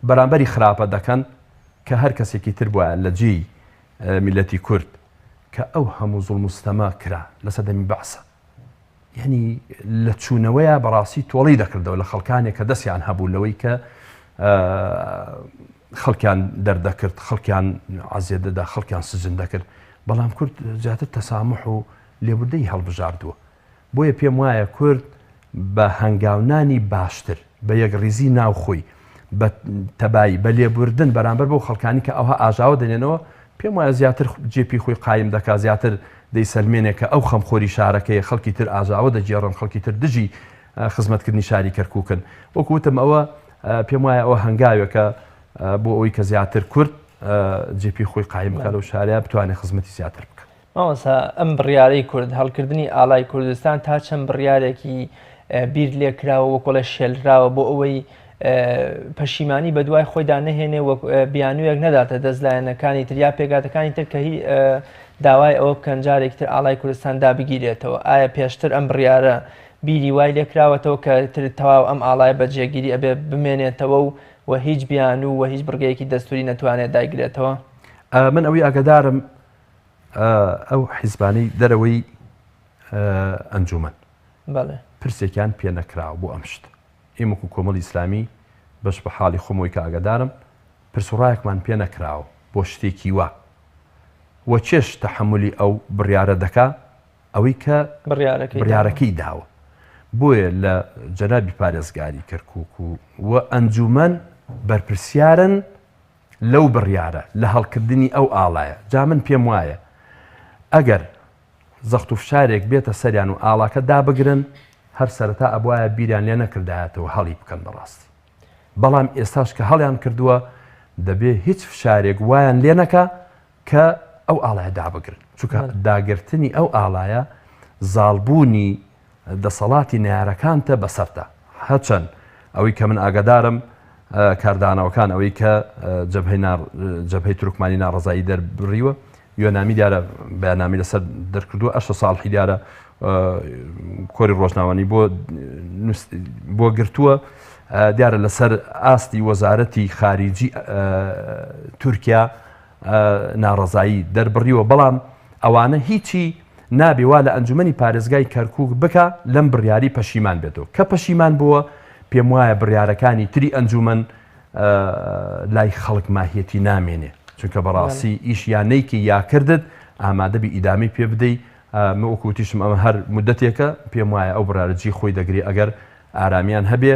S2: بەرامبەری خراپە دەکەن کە هەر کەسێکی تر بووە لە جێی میلەتی کورد کە ئەو هەموو زوڵم و ستەما کرا لە سەدەمی بەعسە یعنی لە چوونەوەیە بەڕاستی تۆڵی دەکردەوە لە خەڵکانێک کە دەستیان هەبوو لەوەی کە خەڵکیان دەردەکرد خەڵکیان عەزیە دەدا خەڵکیان سجن دەکرد بەڵام کورد زیاتر تەسامح و لێبوردەی هەڵبژاردووە بۆیە پێم وایە کورد بە هەنگاونانی باشتر بە یەکڕیزی ناوخۆی بە تەبایی بە لێبوردن بەرامبەر بۆ خەڵکانی کە ئەوها ئاژاوە دەنێنەوە پێم وایە زیاتر جێپی خۆی قایم دەکات زیاتر دەیسەلمێنێک کە ئەو خەمخۆری شارەکەی خەڵکی تر ئاژاوە دەجێڕن خەڵکی تر دژی خزمەتکردنی شاری کەرکووکن وەکوتم ئەوە پێم وایە ئەوە هەنگاوێکە بۆ ئەوەی کە زیاتر کورد جێپی خۆی قایم بکات و شارەیە بتوانێت خزمەتی زیاتر بکات
S1: مامۆستا ئەم بڕیارەی کورد هەڵکردنی ئاڵای کوردستان تا چەند بڕیارێکی بیر لێکراوە وەکۆڵە شێلراوە بۆ ئەوەی پەشیمانی بە دوای خۆیدا نەهێنێ و بیانوویەک نەداتە دەستلایەنەکانی تر یا پێگاتەکانی تر کە هی داوای ئەوە بکەن جارێکی تر ئاڵای کوردستان دابگیرێتەوە ئایا پێشتر ئەم بڕیارە بیری وای لێکراوەتەوە کە تر تەواو ئەم ئاڵای بەجێگیری ئەبێ بمێنێتەوە و هیچ بیانوو و هیچ بڕگەیەکی دەستوری نەتوانێت دایگرێتەوە
S2: من ئەوەی ئاگادارم ئەو حیزبانەی دەرەوەی ئەنجومەن پرسێکیان پێ نەکراوە بۆ ئەم شت ئێمەکو کۆمەڵی ئیسلامی بەش بە حاڵی خۆمەوەی کە ئاگادارم پرسوڕایەکمان پێ نەکراوە بۆ شتێکی وا وە چێش تەحملی ئەو بڕیارە دەکا ئەوەی کە بڕیارەکەی داوە بۆیە لە جەنابی پارێزگاری کەرکووک و ئەنجومەن بەرپرسیارن لەو بڕیارە لە هەڵکردنی ئەو ئاڵایە جا من پێم وایە ئەگەر زەخت و فشارێک بێتە سەریان و ئاڵاکە دابگرن هەر سەرەتا ئەبوایە بیریان لێ نەکردایەتەوە هەڵی بکەن بەڕاستی بەڵام ئێستاش کە هەڵیان کردووە دەبێ هیچ فشارێک وایان لێ نەکا کە ئەو ئاڵایە دابگرن چونکە داگرتنی ئەو ئاڵایە زاڵبوونی دەسەڵاتی نارەکانتە بەسەرتە هەرچەند ئەوەی کە من ئاگادارم کاردانەوەکان ئەوەی کە جەبهەی تورکمانی ناڕەزایی دەربڕیوە یۆنامی دیارە بەیاننامی لەسەر دەرکردووە 8 ساڵی دیارە کۆری ڕۆژناوانی بۆ گرتووە دیارە لەسەر ئاستی وەزارەتی خاریجی تورکیا ناڕەزایی دەربڕیوە بەڵام ئەوانە هیچی نابێ وا لە ئەنجومەنی پارێزگای کەرکووک بکە لەم بڕیاری پەشیمان بێتەوە کە پەشیمان بووە پێم وایە بڕیارەکانی تری ئەنجومەن لای خەڵک ماهیەتی نامێنێ چونکە بەڕاستی ئیشیانەیەکی یاکردت ئامادەبی ئیدامی پێ بدەی وەکوتیشم ئەمە هەر مدەتێکە پێم وایە ئەو بڕارەجی خۆی دەگری ئەگەر ئارامیان هەبێ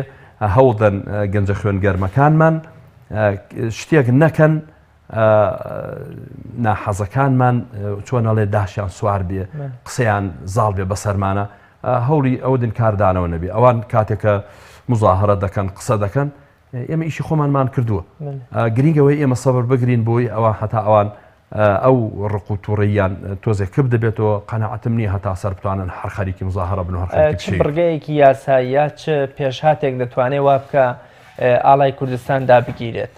S2: هەوڵدەن گەنجە خوێنگەرمەکانمان شتێک نەکەن ناحەزەکانمان چۆنەڵێ داشیان سوار بێ قسەیان زاڵ بێ بەسەرمانە هەوڵی ئەودن کاردانەوە نەبێ ئەوان کاتێکە مزاهرە دەکەن قسە دەکەن ئێمە ئیشی خۆمانمان کردووە گرنگەوەی ئێمە سەبر بگرین بۆی ئەوە هەتا ئەوان ئەو ڕق و تووڕیان تۆزێک کرد دەبێتەوە قەنەعەتم نییە هەتا سەر بتوانن هەر خەریکی مزاهرە بن
S1: چ بڕگەیەکی یاساییە چ پێشهاتێک دەتوانێت وا بکە ئاڵای کوردستان دابگیرێت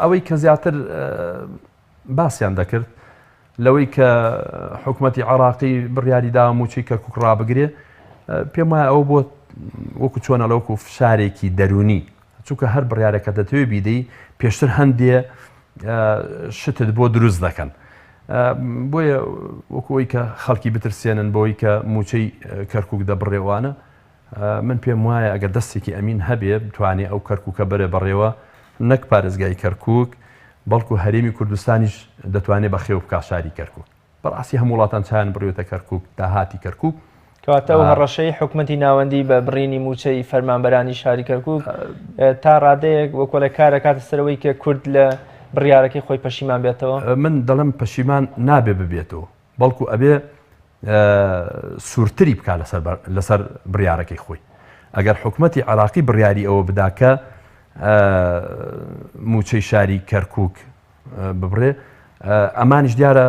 S2: ئەوەی کە زیاتر باسییان دەکرد لەوەی کە حکوومەتی عێراقی بڕیاری داواموچی کەرکووک ڕابگرێ پێم وایە ئەو بۆ وەکو چۆنە لەوەکو فشارێکی دەرونی چونکە هەر بڕیارەکە دەتەوێت بیدەی پێشتر هەندێ شتت بۆ دروست دەکەن بۆیە وەکوەوەی کە خەڵکی بترسێنن بۆی کە موچەی کەرکووک دەبڕێوانە من پێم وایە ئەگەر دەستێکی ئەمین هەبێ بتوانێت ئەو کەرکووکە بەرێ بەڕێوە نەک پارێزگای کەرکووک بەڵکو هەرێمی کوردستانیش دەتوانێت بەخێو بکا شاری کەرکووک بەڕاستی هەموو وڵاتان چیان بڕێتە کەرکووک داهاتی کەرکووک
S1: کەواتە هەڕەشەی حکوومەتی ناوەندی بە بڕینی موچەی فەرمانبەرانی شاری کەرکووک تا ڕادەیەک وەکۆ لە کارە کاتە سەرەوەی کە کورد لە بڕیارەکەی خۆی پەشیمان بێتەوە
S2: من دەڵم پەشیمان نابێ ببێتەوە بەڵکو ئەبێ سوورتری بکات لەسەر بڕیارەکەی خۆی ئەگەر حکوومەتی عێراقی بڕیاری ئەوە بداکە موچەی شاری کەرکووک ببڕێ ئەمانیش دیارە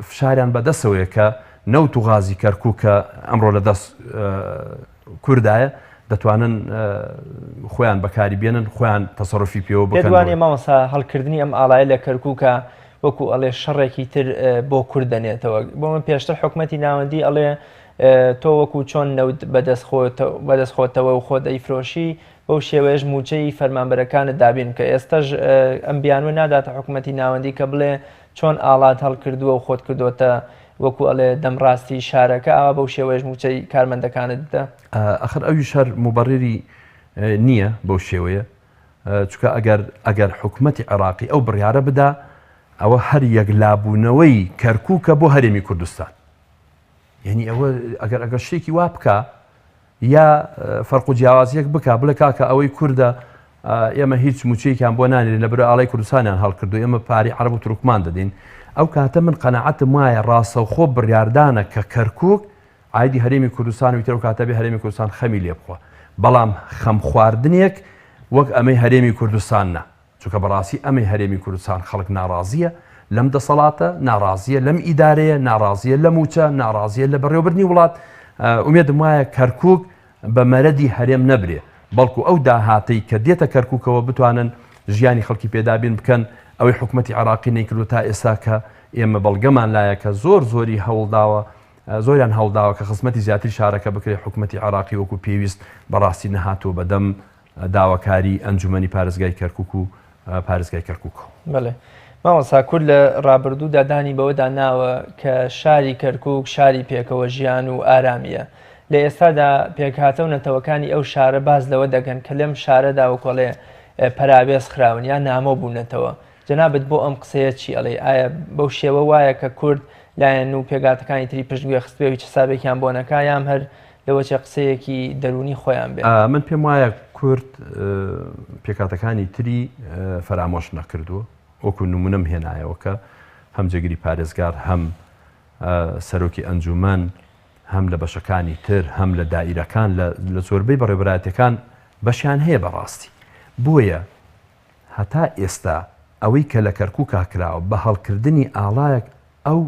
S2: فشاریان بەدەستەوەیە کە نەوت و غازی کەرکووکە ئەمڕۆ لە دەست کوردایە دەتوانن خۆیان بەکاری بێنن خۆیان تەسەڕفی پێوە بکەن
S1: دەوانێ مامەسا هەڵکردنی ئەم ئاڵایە لە کەرکووکە وەکو ئەڵێ شەڕێکی تر بۆ کورد دەنێتەوە بۆ من پێشتر حکوومەتی ناوەندی ئەڵێ تۆ وەکو چۆن نەوت بەدەستخۆتەوە و خۆ دەیفرۆشی بەو شێوەیەش موچەی فەرمانبەرەکانت دابین کە ئێستاش ئەم بیانوە ناداتە حکوومەتی ناوەندی کە بڵێ چۆن ئاڵات هەڵکردووە و خۆت کردوتە وەکو ئەڵێ دەمڕاستی شارەکە ئاوا بەو شێوەیەش موچەی کارمەندەکانت بدە
S2: ئەخر ئەوی شەر موبەڕێری نییە بەو شێوەیە چونکە ئەگەر حکوومەتی عێراقی ئەو بڕیارە بدا ئەوە هەر یەکلابوونەوەی کەرکووکە بۆ هەرێمی کوردستان یعنی ئەوە ئەگەر شتێکی وا بکە یا فەرق و جیاوازیەک بکە بڵێ کاکە ئەوەی کووردە ئێمە هیچ موچەیەکیان بۆ نانێن لە بەرە ئاڵای کوردستانیان هەڵکردو ئێمە پاری عەرەب و تورکمان دەدەین ئەو کاتە من قەنەعەتم وایە ڕاستەوخۆ بڕیاردانە کە کەرکووک عایدی هەرێمی کوردستان ویتر و کاتە بێ هەرێمی کوردستان خەمی لێ بخوا بەڵام خەم خواردنێک وەک ئەمەی هەرێمی کوردستان نا چونکە بەڕاستی ئەمەی هەرێمی کوردستان خەڵک ناڕازیە لەم دەسەڵاتە ناڕازیە لەم ئیدارەیە ناڕازیە لە موچە ناڕازیە لە بەڕێوەبردنی وڵات ئومێدم وایە کەرکووک بە مەرەدی هەرێم نەبرێ بەڵکو ئەو داهاتەی کە دێتە کەرکووکەوە بتوانن ژیانی خەڵکی پێدابین بکەن ئەوەی حکوومەتی عێراقی نەیکردو تا ئێستا کە ئێمە بەڵگەمان لایە کە زۆری هەوڵداوە زۆریان هەڵداوە کە خزمەتی زیاتری شارەکە بکرێت حکوومەتی عێراقی وەکو پێویست بەڕاستی نەهاتوو بەدەم داواکاری ئەنجومەنی پارێزگای کەرکووک و پارێزگای کەرکووک.
S1: بەڵێ مامۆستا کورد لە ڕابردوودا دانی بەوەدا ناوە کە شاری کەرکووک شاری پێکەوە ژیان و ئارامیە لە ئێستادا پێکهاتە و نەتەوەکانی ئەو شارە باز لەوە دەگەن کە لەم شارەدا وەکۆڵێ پەرابێز خراون یان نامۆ بوونەتەوە جەنابەت بۆ ئەم قسەیە چی ئەڵێ ئایا بەو شێوە وایە کە کورد لایەن و پێگاتەکانی تری پشتگوێ خستبێ چ سابێکیان بۆ نەکا یام هەر لەوە چه قسەیەکی دەرونی خۆیان بێ
S2: من پێم وایە کورد پێکاتەکانی تری فەرامۆش نەکردووە وەکو نمونەم هێنایەوە کە هەم جێگیری پارێزگار هەم سەرۆکی ئەنجومەن هەم لە بەشەکانی تر هەم لە دائیرەکان لە زۆربەی بەڕێوەبەرایەتەکان بەشیان هەیە بەڕاستی بۆیە هەتا ئێستا ئەوەی کە لە کەرکووک کراوە بە هەڵکردنی ئاڵایەک ئەو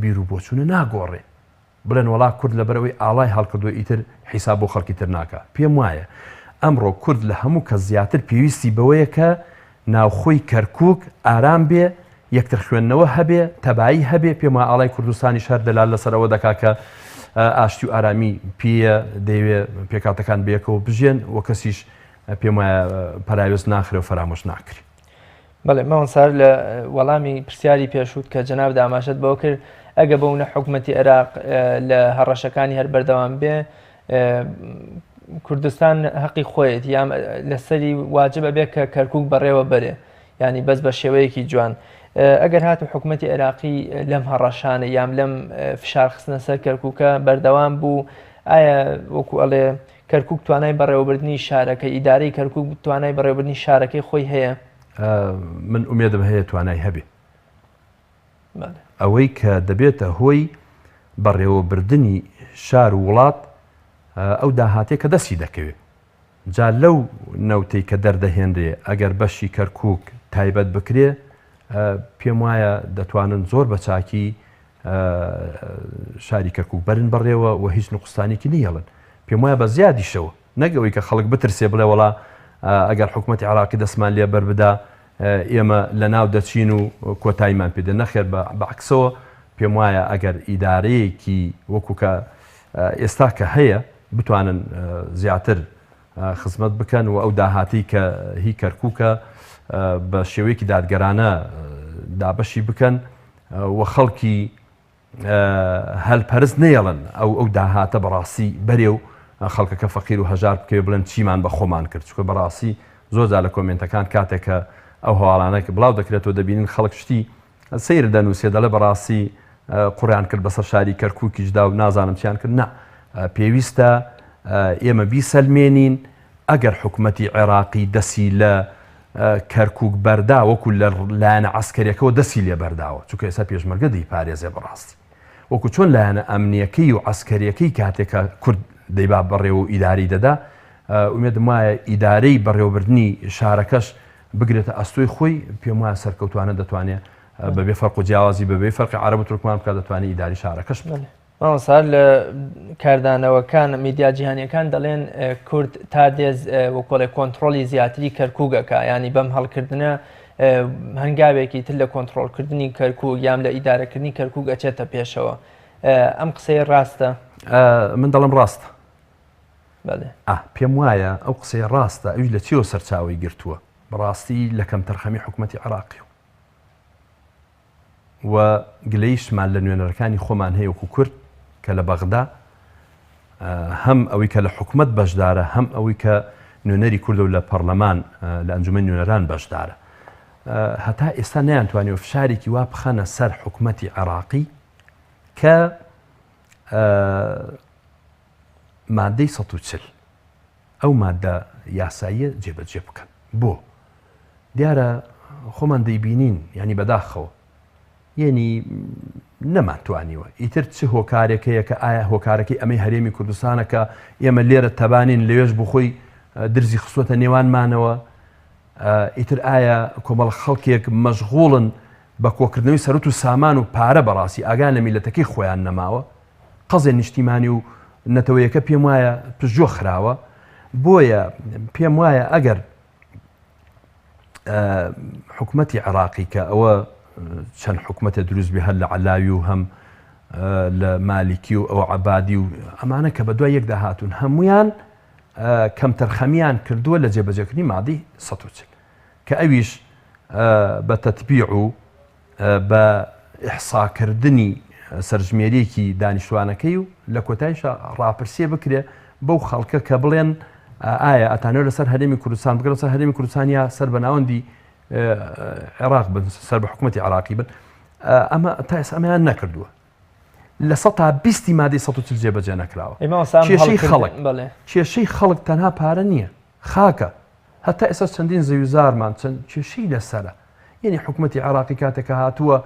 S2: بیرروبۆچوونە ناگۆڕێ بڵێن وڵا کورد لەبەرەوەی ئاڵای هەڵکردووە ئیتر حیساب بۆ خەڵکی تر ناکە پێم وایە ئەمڕۆ کورد لە هەموو کە زیاتر پێویستی بەوەیە کە ناوخۆی کەرکووک ئارام بێ یەکتر خوێندنەوە هەبێ تەبایی هەبێ پێم وایە ئاڵای کوردستانی شار دەلال لەسەرەوە دەکا کە ئاشتی و ئارامی پێە دەیوێ پێکاتەکان بێکەوە بژێن و کەسیش پێم وایە پەراوێز ناخرێ و فەرامۆش ناکری.
S1: بەڵێ ماوەسار لە وەڵامی پرسیاری پێشوت کە جەناب داماشت بەوە کرد ئەگە بەونە حکوومەتی عێراق لە هەڕەشەکانی هەر بەردەوام بێ کوردستان حەقی خۆیەت یان لەسەری واجبە بێت کە کەرکووک بەڕێوە بەرێ ینی بەس بە شێوەیەکی جوان ئەگەر هاتو حکوومەتی عێراقی لەم هەڕەشانە یان لەم فشار خستنە سەر کەرکووکە بەردەوام بوو ئایا وەکو ئەڵێ کەرکووک توانای بەڕێوەبردننی شارەکە ئیدارەی کەرکووک توانای بەڕێوەبردننی شارەکەی خۆی هەیە
S2: من ئومێدم هەیە توانای هەبێ ئەوەی کە دەبێتە هۆی بەڕێوەبردننی شار و وڵات ئەو داهاتێ کە دەستی دەکەوێت جا لەو نەوتەی کە دەردەهێنرێ ئەگەر بەشی کەرکووک تایبەت بکرێ پێم وایە دەتوانن زۆر بە چاکی شاری کەرکووک بەرن بەڕێوە و هیچ نقستانێکی نیهێڵن پێم وایە بە زیادیشەوە نەگەوەی کە خەڵک بترسێ بڵێ وڵا ئەگەر حکوومەتی عێراقی دەستمان لێ بەربدا ئێمە لە ناو دەچین و کۆتاییمان پێدە نەخێر بەعکسەوە پێم وایە ئەگەر ئیدارەیەکی وەکو کە ئێستا کە هەیە بتوانن زیاتر خزمەت بکەن و ئەو داهاتی کە هی کەرکووکە بە شێوەیەکی دادگەرانە دابەشی بکەن و خەڵکی هەلپەرست نێڵن ئەو داهاتە بەڕاستی بەرێ و خەڵکەکە فەقیر و هەژار بکەوێ بڵێن چیمان بە خۆمان کرد چکە بەڕاستی زۆرجار لە کۆمنتەکان کاتێکە ئەو هەواڵانەی کە بڵاو دەکرێتەوە دەبینین خەڵک شتی سیر دەنووسێ دەڵێ بەڕاستی قوڕیان کرد بەسەر شاری کەرکووکیشدا و نازانم چیان کرد نا پێویستە ئێمە بیسەلمێنین ئەگەر حکوومەتی عێراقی دەسی لە کەرکووک بەردا وەکو لە لایەنە عەسکەریەکەەوە دەسی لێ بەرداوە چونکە ئێستا پێشمەرگە دەیپارێزێ بەڕاستی وەکو چۆن لایەنە ئەمنیەکەی و عەسکەریەکەی کاتێکە کورد دەیبا بەڕێ و ئیداری دەدا ئومێدم وایە ئیدارەی بەڕێوەبردننی شارەکەش بگرێتە ئەستۆی خۆی پێم وایە سەرکەوتوانە دەتوانێت بەبێ فەرق و جیاوازی بەبێ فەرقی عەرەب و تورکمان بکات دەتوانێت ئیداری شارەکەش بڵێ
S1: مامۆستا لە کاردانەوەکان میدیا جیهانیەکان دەڵێن کورد تا دێز وەکۆڵێ کۆنتترۆلی زیاتری کەرکووگەکە ینی بەم هەڵکردنە هەنگاوێکی تر لە کۆنتترۆلکردنی کەرکووک یان لە ئیدارەکردنی کەرکووک ئەچێتە پێشەوە ئەم قسەی ڕاستە
S2: من دەڵم ڕاستە
S1: بەڵێ
S2: پێم وایە ئەو قسەی ڕاستە ئەوی لە چیەوە سەرچاوی گرتووە بەڕاستی لە کەم تەرخەمی حکوومەتی عێراقی و گلەیشمان لە نوێنەرەکانی خۆمان هەیە وەکو کورد کە لە بەغدا هەم ئەوەی کە لە حکوومەت بەشدارە هەم ئەوەی کە نوێنەری کوردە و لە پەرلەمان لە ئەنجومەن نوێنەران بەشدارە هەتا ئێستا نەیانتوانێت فشارێکی وا بخەنە سەر حکوومەتی عێراقی کە مادەی 140 ئەو مادە یاساییە جێبەجێ بکەن بۆ دیارە خۆمان دەیبینین ینی بەداخەوە یعنی نەماتوانیوە ئیتر چه هۆکارێکەیە کە ئایا هۆکارەکەی ئەمەی هەرێمی کوردستانەکە ئێمە لێرە تەبانین لەوێش بخۆی درزی خستوەتە نێوانمانەوە ئیتر ئایا کۆمەڵ خەڵکێک مەشغوڵن بە کۆکردنەوەی سەرەت و سامان و پارە بەڕاستی ئاگان لە میلەتەکەی خۆیان نەماوە قەزێ نیشتیمانی و نەتەوەیەکە پێم وایە پژۆ خراوە بۆیە پێم وایە ئەگەر حکوومەتی عێراقی کە ئەوە چەند حکوومەتە دروست بێ هەر لە عەلاوی و هەم لە مالیکی و ئەو عەبادی و ئەمانە کە بە دوای یەکدا هاتوون هەمویان کەم تەرخەمیان کردووە لە جێبەجێکردنی مادەی 140 کە ئەویش بە تەتبیع و بە ئیحساکردنی سەرژمێریەکی دانیشتوانەکەی و لە کۆتاییشە ڕاپرسێ بکرێ بەو خەڵکە کە بڵێن ئایا ئەتانەوە لەسەر هەرێمی کوردستان بگەن سەر هەرێمی کوردستان یا سەر بە ناوەندی عێراق بن سەر بە حکوومەتی عێراقی بن ئەمە تا ئێستا ئەمەیان نەکردووە لە 120 مادەی 140 جێبەجێ نەکراوە کێشەی خەڵک تەنها پارە نییە خاکە هەتا ئێستا چەندین زەویزارمان چەند کێشەی لەسەرە یعنی حکوومەتی عێراقی کاتێکە هاتووە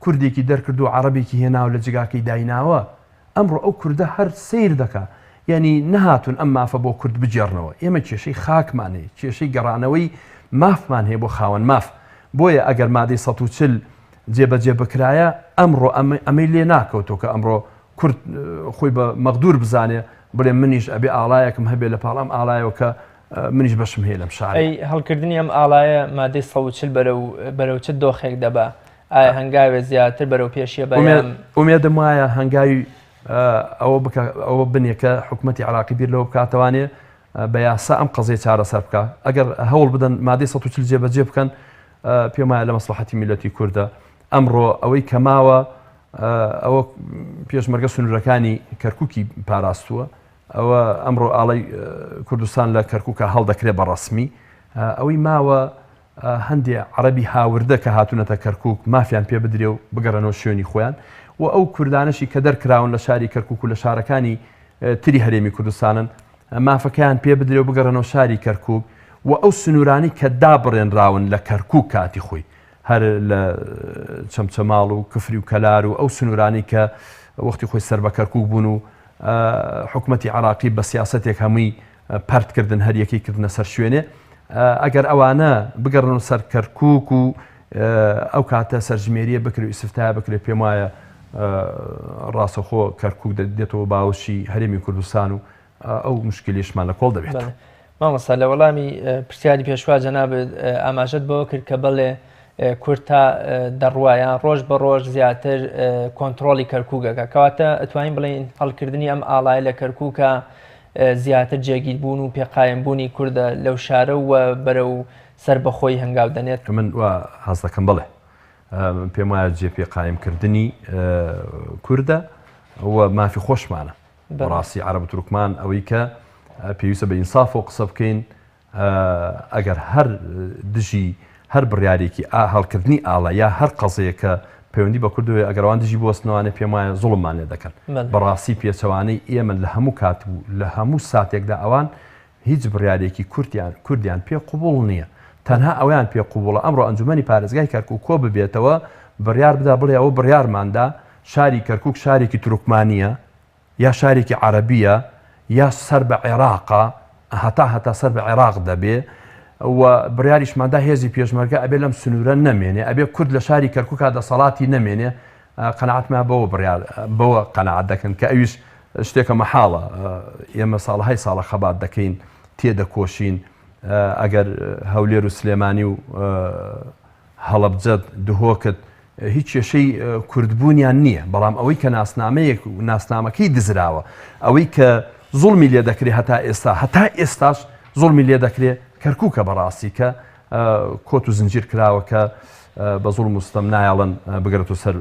S2: کوردێکی دەرکردو و عەرەبێکی هێناوە لە جگاکەی دایناوە ئەمڕۆ ئەو کوردە هەر سیر دەکا یعنی نەهاتون ئەم مافە بۆ کورد بجێڕنەوە ئێمە کێشەی خاکمان هەیە کێشەی گەڕانەوەی مافمان هەیە بۆ خاوەن ماف بۆیە ئەگەر مادەی 140 جێبەجێ بکرایە ئەمڕۆ ئەمەی لێ ناکەوتەوە کە ئەمڕۆ کورد خۆی بە مەغدور بزانێ بڵێ منیش ئەبێ ئاڵایەکم هەبێ لە پاڵام ئاڵایەوە کە منیش بەشم هەیە لەم شارە
S1: هەڵکردنی ئەم ئاڵایە مادەی 140 بەرەو چ دۆخێک دەبا ئایا هەنگاوێ زیاتر بەرەو پێشیە بەیان
S2: ئومێدم وایە هەنگاوی ئەوە بنێ کە حکوومەتی عێراقی بیر لەوە بکاتەوانێ بە یاسا ئەم قەزەی چارەسەر بکە ئەگەر هەوڵ بدەن مادەی 140 جێبەجێ بکەن پێم وایە لە مەسلحەتی میلەتی کوردە ئەمڕۆ ئەوەی کەماوە ئەوە پێشمەرگە سنوورەکانی کەرکووکی پاراستووە ئەوە ئەمڕۆ ئاڵی کوردستان لە کەرکووکە هەڵدەکرێت بە ڕەسمی ئەوەی ماوە هەندێک عەرەبی هاوردە کە هاتوونەتە کەرکووک مافیان پێ بدرێ و بگەڕێنەوە شوێنی خۆیان و ئەو کوردانشی کە دەرکراون لە شاری کەرکووک و لە شارەکانی تری هەرێمی کوردستانن مافەکەیان پێ بدرێ و بگەڕێنەوە شاری کەرکووک و ئەو سنوورانی کە دابڕێنراون لە کەرکووک کاتی خۆی هەر لە چەمچەماڵ و کفری و کەلار و ئەو سنوورانی کە وەختی خۆی سەر بە کەرکووک بوون و حکومەتی عراقی بە سیاسەتێک هەمووی پەرتکردن هەر یەکی کردنە سەر شوێنێ ئەگەر ئەوانە بگەڕن سەر کەرکووک و ئەو کاتە سەرژمێریە بکرێت و ئیسفتایە بکرێت پێم وایە ڕاستەخۆ کەرکووک دێتەوە باوەشی هەرێمی کوردستان و ئەو مشکلیشمان لە کۆڵ دەبێت.
S1: مامۆستا لە وەڵامی پرسیاری پێشوا جەنابێت ئاماژەت بەوە کرد کە بڵێ کورد تا دەڕوایان ڕۆژ بە ڕۆژ زیاتر کۆنتترۆلی کەرکووکەکە کەواتە ئەتوانین بڵێن هەڵکردنی ئەم ئاڵای لە کەرکووکە زیاتر جێگیربوون و پێقایمبوونی کووردە لەو شارە و بەرە و سەر بەخۆی هەنگاو دەنێت.
S2: من حەز دەکەم بڵێ پێم وایە جێپێ قایمکردنی کووردە و مافی خۆشمانە بەڕاستی عەرەب و تورکمان ئەوەی کە پێویستە بە ئینساف و قسە بکەین ئەگەر هەر دژی هەر بڕیارێکی هەڵکردنی ئاڵە یا هەر قەزەیەکە پەیوەندی بە کوردوێ ئەگەروان دژی بۆستنەوەوانێ پێم وایە زوڵممان لێ دەکەن بەڕاستی پێچەوانەی ئێمە لە هەموو کات و لە هەموو ساتێکدا ئەوان هیچ بڕیارێکی کوردیان پێ قوبوڵ نییە تەنها ئەویان پێ قوبوڵە ئەمڕۆ ئەنجومەنی پارێزگای کەرکووک کۆ ببێتەوە بڕیار بدا بڵێ ئەوە بڕیارماندا شاری کەرکووک شارێکی تورکمانیە یا شارێکی عەرەبیە یا سەر بە عێراقا هەتا سەر بە عێراق دەبێ و بڕیاریشماندا هێزی پێشمەرگە ئەبێ لەم سنوورە نەمێنێ ئەبێ کورد لە شاری کەرکووکا دەسەڵاتی نەمێنێ قەناعەتمان بەوە قەناعەت دەکەن کە ئەویش شتێکە مەحاڵە ئێمە ساڵهای ساڵە خەبات دەکەین تێدەکۆشین ئەگەر هەولێر و سلێمانی و هەڵەبجەت دهۆکت هیچ کێشەی کوردبوونیان نییە بەڵام ئەوەی کە ناسنامەیەک و ناسنامەکەی دزراوە ئەوەی کە زوڵمی لێ دەکرێت هەتا ئێستاش زوڵمی لێ دەکرێت کەرکووکە بەڕاستی کە کۆت و زنجیر کراوەکە بە زوڵم و ستەم نایڵن بگرێت و سەر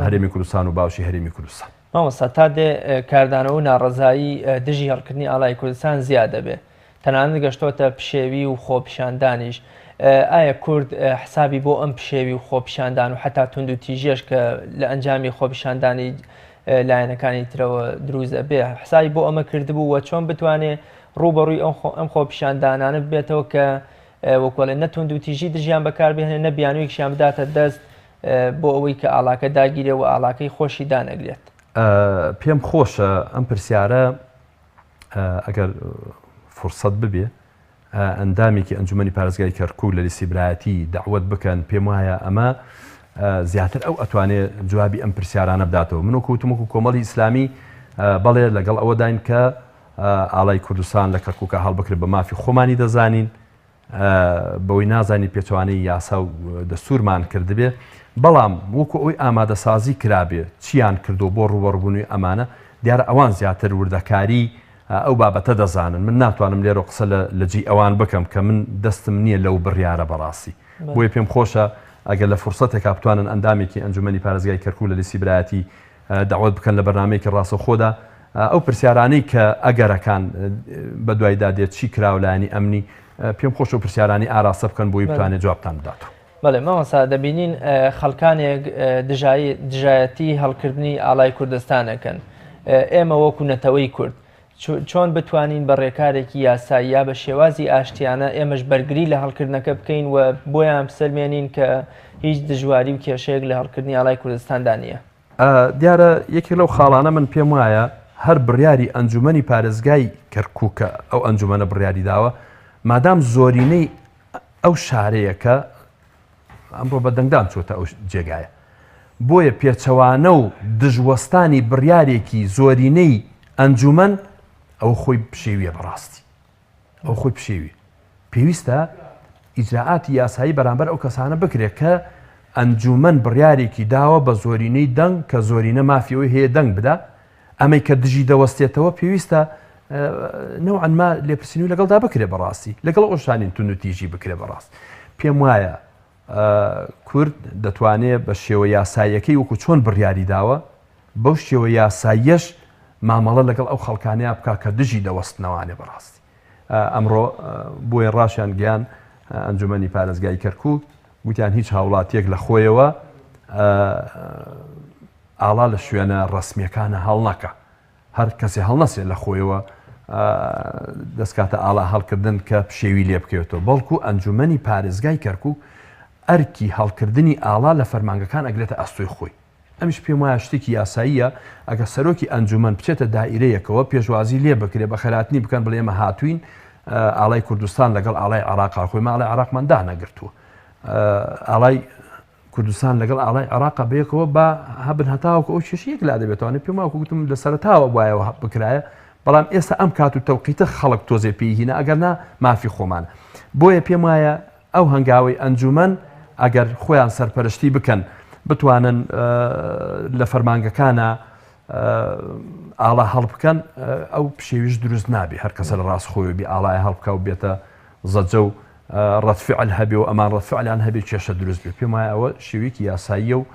S2: هەرێمی کوردستان و باوشی هەرێمی کوردستان.
S1: مامۆستا تا دێ کاردانەوە و ناڕەزایی دژی هەڵکردنی ئاڵای کوردستان زیاد دەبێت تەنانەت گەشتۆتە پشێوی و خۆپیشاندانیش ئایا کورد حسابی بۆ ئەم پشێوی و خۆپیشاندان و حتا تونند و تیژێش کە لە ئەنجامی خۆپیشاندانی لایەنەکانی ترەوە دروست دەبێ حسابی بۆ ئەمە کردبوو و چۆن بتوانێت ڕوبەڕووی ئەم خۆپیشاندانانە بێتەوە کە وەکوڵێ نەتونند و تیژی دژیان بەکاربێنێ نەبیانوویەکیان بداتە دەست بۆ ئەوەی کە ئاڵاکە داگیرێ و ئاڵاکەی خۆشی دانەگرێت.
S2: پێم خۆشە ئەم پرسیارە ئەگەر فرسەت ببێ ئەندامێکی ئەنجومەنی پارێزگای کەرکووک لە لیستی برایەتی داوەت بکەن پێم وایە ئەمە زیاتر ئەو ئەتوانێت جوابی ئەم پرسیارانە بداتەوە. من وەکوتمەکو کۆمەڵی ئیسلامی بەڵێ لەگەڵ ئەوە داین کە ئاڵای کوردستان لە کەرکووکە هەڵبکرێت بە مافی خۆمانی دەزانین بەوەی نازانی پێچوانەی یاسا و دەستورمان کردبێ بەڵام وەکو ئەوی ئامادەسازی کرابێ چیان کردو بۆ ڕوبەڕبوونی ئەمانە دیارە ئەوان زیاتر وردەکاری ئەو بابەتە دەزانن من ناتوانم لێرە قسە لە جی ئەوان بکەم کە من دەستم نییە لەو بڕیارە بەڕاستی بۆیە پێم خۆشە ئەگەر لە فرسەتێکا بتوانن ئەندامێکی ئەنجومەنی پارێزگای کەرکووک لە لیستی برایەتی داوەت بکەن لە بەرنامەیەکی ڕاستەوخۆدا ئەو پرسیارانەی کە ئەگەرەکان بە دوایدا دێت چی کراولایانی ئەمنی پێم خۆش و پرسیارانی ئاراستە بکەن بۆی بتوانێت جوابتان بداتەوە.
S1: بەڵێ مامۆستا دەبینین خەڵکانێک دژایەتی هەڵکردنی ئاڵای کوردستانەکەن ئێمە وەکو نەتەوەی کورد چۆن بتوانین بە ڕێکارێکی یاسایی یا بە شێوازی ئاشتیانە ئێمەش بەرگری لە هەڵکردنەکە بکەین و بۆیان بسەلمێنین کە هیچ دژواری و کێشەیەک لە هەڵکردنی ئاڵای کوردستاندا نییە.
S2: دیارە یەکێک لەو خاڵانە من پێم وایە هەر بڕیاری ئەنجومەنی پارێزگای کەرکووکە ئەو ئەنجومەنە بڕیاری داوە مادام زۆرینەی ئەو شارەیەکە ئەمڕۆ بە دەنگدان چۆتە ئەو جێگایە بۆیە پێچەوانە و دژوەستانی بڕیارێکی زۆرینەی ئەنجومەن ئەو خۆی پشێویە بەڕاستی ئەو خۆی پشێوی پێویستە ئیجراعاتی یاسایی بەرامبەر ئەو کەسانە بکرێت کە ئەنجومەن بڕیارێکی داوە بە زۆرینەی دەنگ کە زۆرینە مافیەوەی هەیە دەنگ بدا ئەمەی کە دژی دەوەستێتەوە پێویستە نەوعەنما لێپرسینی و لەگەڵدا بکرێ بەڕاستی لەگەڵ ئەوشانین تون و تیژی بکرێ بەڕاست پێم وایە کورد دەتوانێت بە شێوە یاساییەکەی وەکو چۆن بڕیاری داوە بەو شێوە یاساییەش مامەڵە لەگەڵ ئەو خەڵکانەیە بکە کە دژی دەوەستنەوانێ بەڕاستی. ئەمڕۆ بۆیە ڕاشیان گیان ئەنجومەنی پارێزگای کەرکووک گوتیان هیچ هاوڵاتیەک لە خۆیەوە ئاڵا لە شوێنە ڕسمیەکانە هەڵ نەکە، هەر کەسێ هەڵنەسێت لە خۆیەوە دەستکاتە ئاڵا هەڵکردن کە پشێوی لێ بکەوێتەوە، بەڵکو ئەنجومەنی پارێزگای کەرکووک ئەرکی هەڵکردنی ئاڵا لە فەرمانگەکان ئەگرێتە ئەستۆی خۆی. ئەمیش پێم وایە شتێکی یاساییە ئەگە سەرۆکی ئەنجومەن بچێتە دائیرەیەکەوە پێشوازی لێ بکرێ بە خەراتنی بکەن بڵێ ئێمە هاتوین ئاڵای کوردستان لەگەڵ ئاڵای عێراق خۆی ماڵی عێراقمان دانەگرتووە، ئاڵای کوردستان لەگەڵ ئاڵای عێراق بەیەکەوە بە هەبن هەتاوکە ئەو کێشەیەک لا دەبێتوانێت پێم وایە گوتم لە سەرەتاوە وایەوە بکرایە، بەڵام ئێستا ئەم کات و تەوقیتە خەڵک تۆزێ پێی هینە ئەگەرنا مافی خۆمانە. بۆیە پێم وایە ئەو هەنگاوی ئەنجومەن ئەگەر خۆیان سەرپەرشتی بکەن بتوانن لە فەرمانگەکانە ئاڵا هەڵ بکەن ئەو پشێویش دروست نابێ، هەر کەسە لە ڕاست خۆی بێ ئاڵای هەڵبکە و بێتە زەجە و ڕەتفعل هەبێ و ئەمان ڕەتفعلیان هەبێ کێشە دروست بێ. پێم وایە ئەوە شێوەیەکی یاساییە و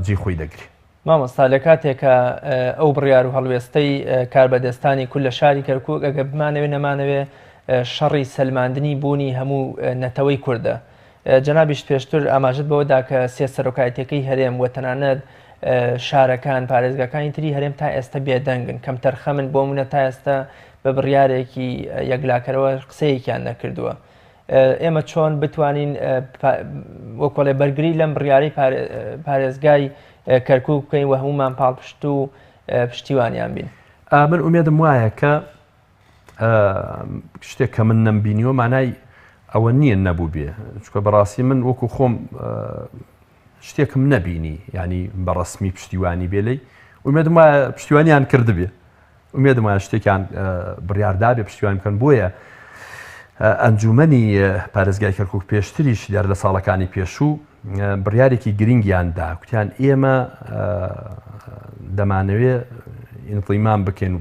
S2: جێ خۆی دەگری.
S1: مامۆستا لە کاتێکە ئەو بڕیار و هەڵوێستەی کاربەدەستانی کول لە شاری کەرکووک ئەگە بمانەوێ نەمانەوێ شەڕی سەلماندنی بوونی هەموو نەتەوەی کووردە. جەنابیش پێشتر ئاماژت بەوەدا کە سێ سەرۆکایەتەکەی هەرێم و تەنانەت شارەکان پارێزگاکانی تری هەرێم تا ئێستا بێدەنگن، کەم تەرخەمن بۆ منە تا ئێستا بە بڕیارێکی یەکلاکەرەوە قسەیەکیان نەکردووە. ئێمە چۆن بتوانین وەکۆڵێ بەرگری لەم بڕیاری پارێزگای کەرکووک بکەین و هەمومان پاڵپشت و پشتیوانیان بین؟
S2: من ئومێدم وایە کە شتێک کە من نەمبینیوە مانای ئەوە نییە نەبوو بێ، چکە بەڕاستی من وەکو خۆم شتێکم نەبینی، ینی بەڕسمی پشتیوانی بێلەی ئومێدم وایە پشتیوانیان کردبێ، ئومێدم وایە شتێکیان بڕیاردا بێ پشتیوان بکەن. بۆیە ئەنجومەنی پارێزگای کەرکووک پێشتریش دیار لە ساڵەکانی پێشوو بڕیارێکی گرنگیاندا، کوتیان ئێمە دەمانەوێ ئینقلیمان بکەین و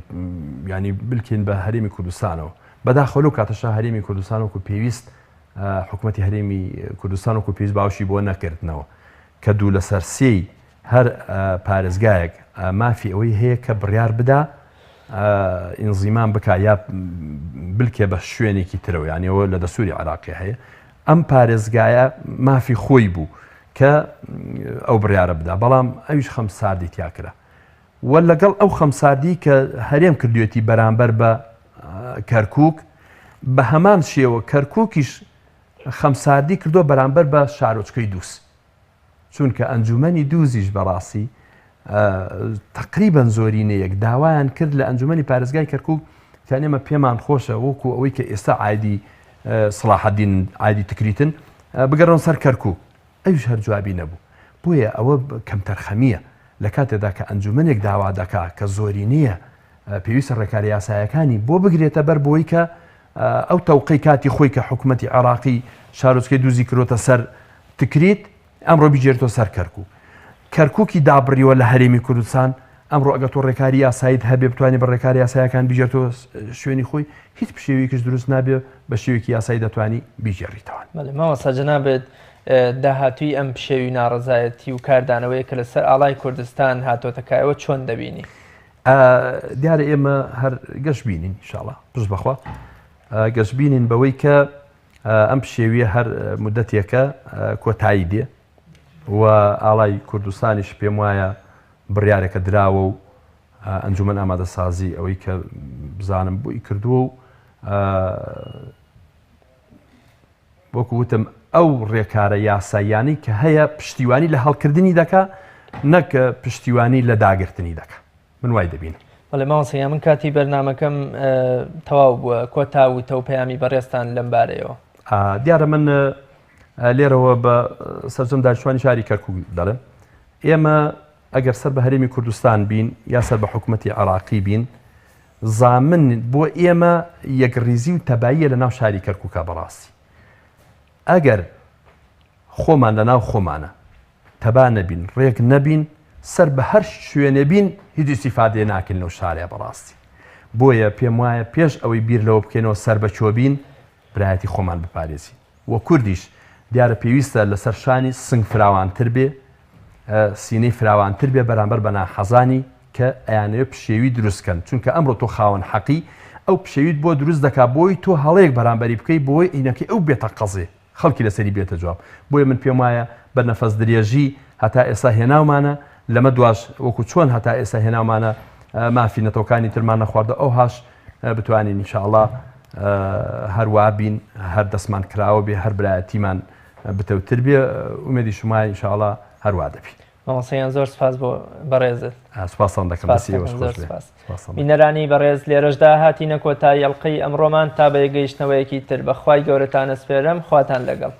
S2: ینی بلکەین بە هەرێمی کوردستانەوە، بەداخەلو کاتەشا هەرێمی کوردستان وەکو پێویست حکوومەتی هەرێمی کوردستان وەکو پێویست باوشی بۆ نەکردنەوە کە دوو لەسەر سێی هەر پارێزگایەک مافی ئەوەی هەیە کە بڕیار بدا ئینزیمان بکە یا بلکێ بە شوێنێکی ترەوە، یانیەوە لە دەسووری عێراقی هەیە. ئەم پارێزگایە مافی خۆی بوو کە ئەو بڕیارە بدا، بەڵام ئەویش خەمساردی تیاکرا و لەگەڵ ئەو خەمساردی کە هەرێم کردوێتی بەرامبەر بە کەرکووک بە هەمان شێوە کەرکووکیش خەمساردی کردو بەرامبەر بە شارۆچکەی دووس، چونکە ئەنجومەنی دووزیش بەڕاستی تقریبا زۆرینەیەک داوایان کرد لە ئەنجومەنی پارێزگای کەرکووک کە ئێمە پێمان خۆشە وەکو ئەوەی کە ئێستا عایدی سڵاحەدین عایدی تکریتن بگەڕۆن سەر کەرکووک، ئەویش هەر جوابی نەبوو. بۆیە ئەوە کەم تەرخەمیە لە کاتێکدا کە ئەنجومەنێک داوا دەکا کە زۆرینەیە پێویستە ڕێکاری یاسایەکانی بۆ بگرێتە بەر بۆی کە ئەو تەوقەی کاتی خۆی کە حکوومەتی عێراقی شارۆچکەی دووزی کردۆتە سەر تکریت ئەمڕۆ بیجێتەوە سەر کەرکووک. کەرکووکی دابڕیوە لە هەرێمی کوردستان ئەمڕۆ ئەگە تۆ ڕێکاری یاساییت هەبێ بتوانێت بە ڕێکاری یاسایەکان بیجێتەوە شوێنی خۆی، هیچ پشێوەیەکیش دروست نابێ بە شێوەیەکی یاسایی دەتوانی بیجێڕیتەوە.
S1: مامۆستا جەنابێت داهاتووی ئەم پشێوی ناڕەزایەتی و کاردانەوەی کە لەسەر ئاڵای کوردستان هاتۆتەکایەوە چۆن دەبینی؟
S2: دیارە ئێمە هەر گەشت بینین ئینشاڵڵا پشت بەخوا گەشت بینین بەوەی کە ئەم پشێویە هەر مودەتێکە کۆتایی دێ و ئاڵای کوردستانیش پێم وایە بڕیارێکە دراوە و ئەنجومەن ئامادەسازی ئەوەی کە بزانم بۆی کردووە و وەکو وتم ئەو ڕێکارە یاساییانی کە هەیە پشتیوانی لە هەڵکردنی دەکا نەک پشتیوانی لە داگرتنی دەکا، من وای دەبینم.
S1: بەڵێ مامۆستا من کاتی بەرنامەکەم تەواو بووە، کۆتاوتە و پەیامی بەڕێستان لەم بارەیەوە.
S2: دیارە من لێرەوە بە سەرجەم دانیشتوانی شاری کەرکووک دەڵێم ئێمە ئەگەر سەر بە هەرێمی کوردستان بین یا سەر بە حکوومەتی عێراقی بین زامن بۆ ئێمە یەکڕیزی و تەباییە لە ناو شاری کەرکووکە بەڕاستی. ئەگەر خۆمان لە ناو خۆمانە تەبا نەبین ڕێک نەبین سەر بە هەر شوێنە بین هیچ ئیستیفادێ ناکەین لەو شارێ بەڕاستی. بۆیە پێم وایە پێش ئەوەی بیر لەوە بکەینەوە سەر بە چۆبین برایەتی خۆمان بپارێزین و کوردیش دیارە پێویستە لەسەر شانی سنگ فراوانتر بێ، سینەی فراوانتر بێ بەرامبەر بە ناحەزانی کە ئەیانەوێ پشێوی دروستکەن، چونکە ئەمڕۆ تۆ خاوەن حەقی ئەو پشێویت بۆ دروست دەکا بۆی تۆ هەڵەیەک بەرامبەری بکەی بۆی عینەکەی ئەو بێتە قەزێ خەڵکی لەسەری بێتە جواب. بۆیە من پێم وایە بە نەفەس درێژی هەتا ئێستا هێناومانە، لەمە دواش وەکو چۆن هەتا ئێستا هێناومانە مافی نەتەوەکانی ترمان نەخواردە، ئەو هاش بتوانین ئینشاءڵڵا هەروە بین، هەر دەستمان کراوە بێ، هەر برایەتیمان بتەوتر بێ، ئومێدی شمای ئینشاءڵڵا هەروە دەبی.
S1: مامۆستایان زۆر سپاس بۆ بەڕێزت.
S2: سپاسان دەکەم.
S1: بینەرانی بەڕێز لێرەشدا هاتینە کۆتایی ئەڵقەی ئەمڕۆمان تا بە یەگەیشتنەوەیەکی تر. بەخوای گەورەتانە سپێرم، خواتان لەگەڵ.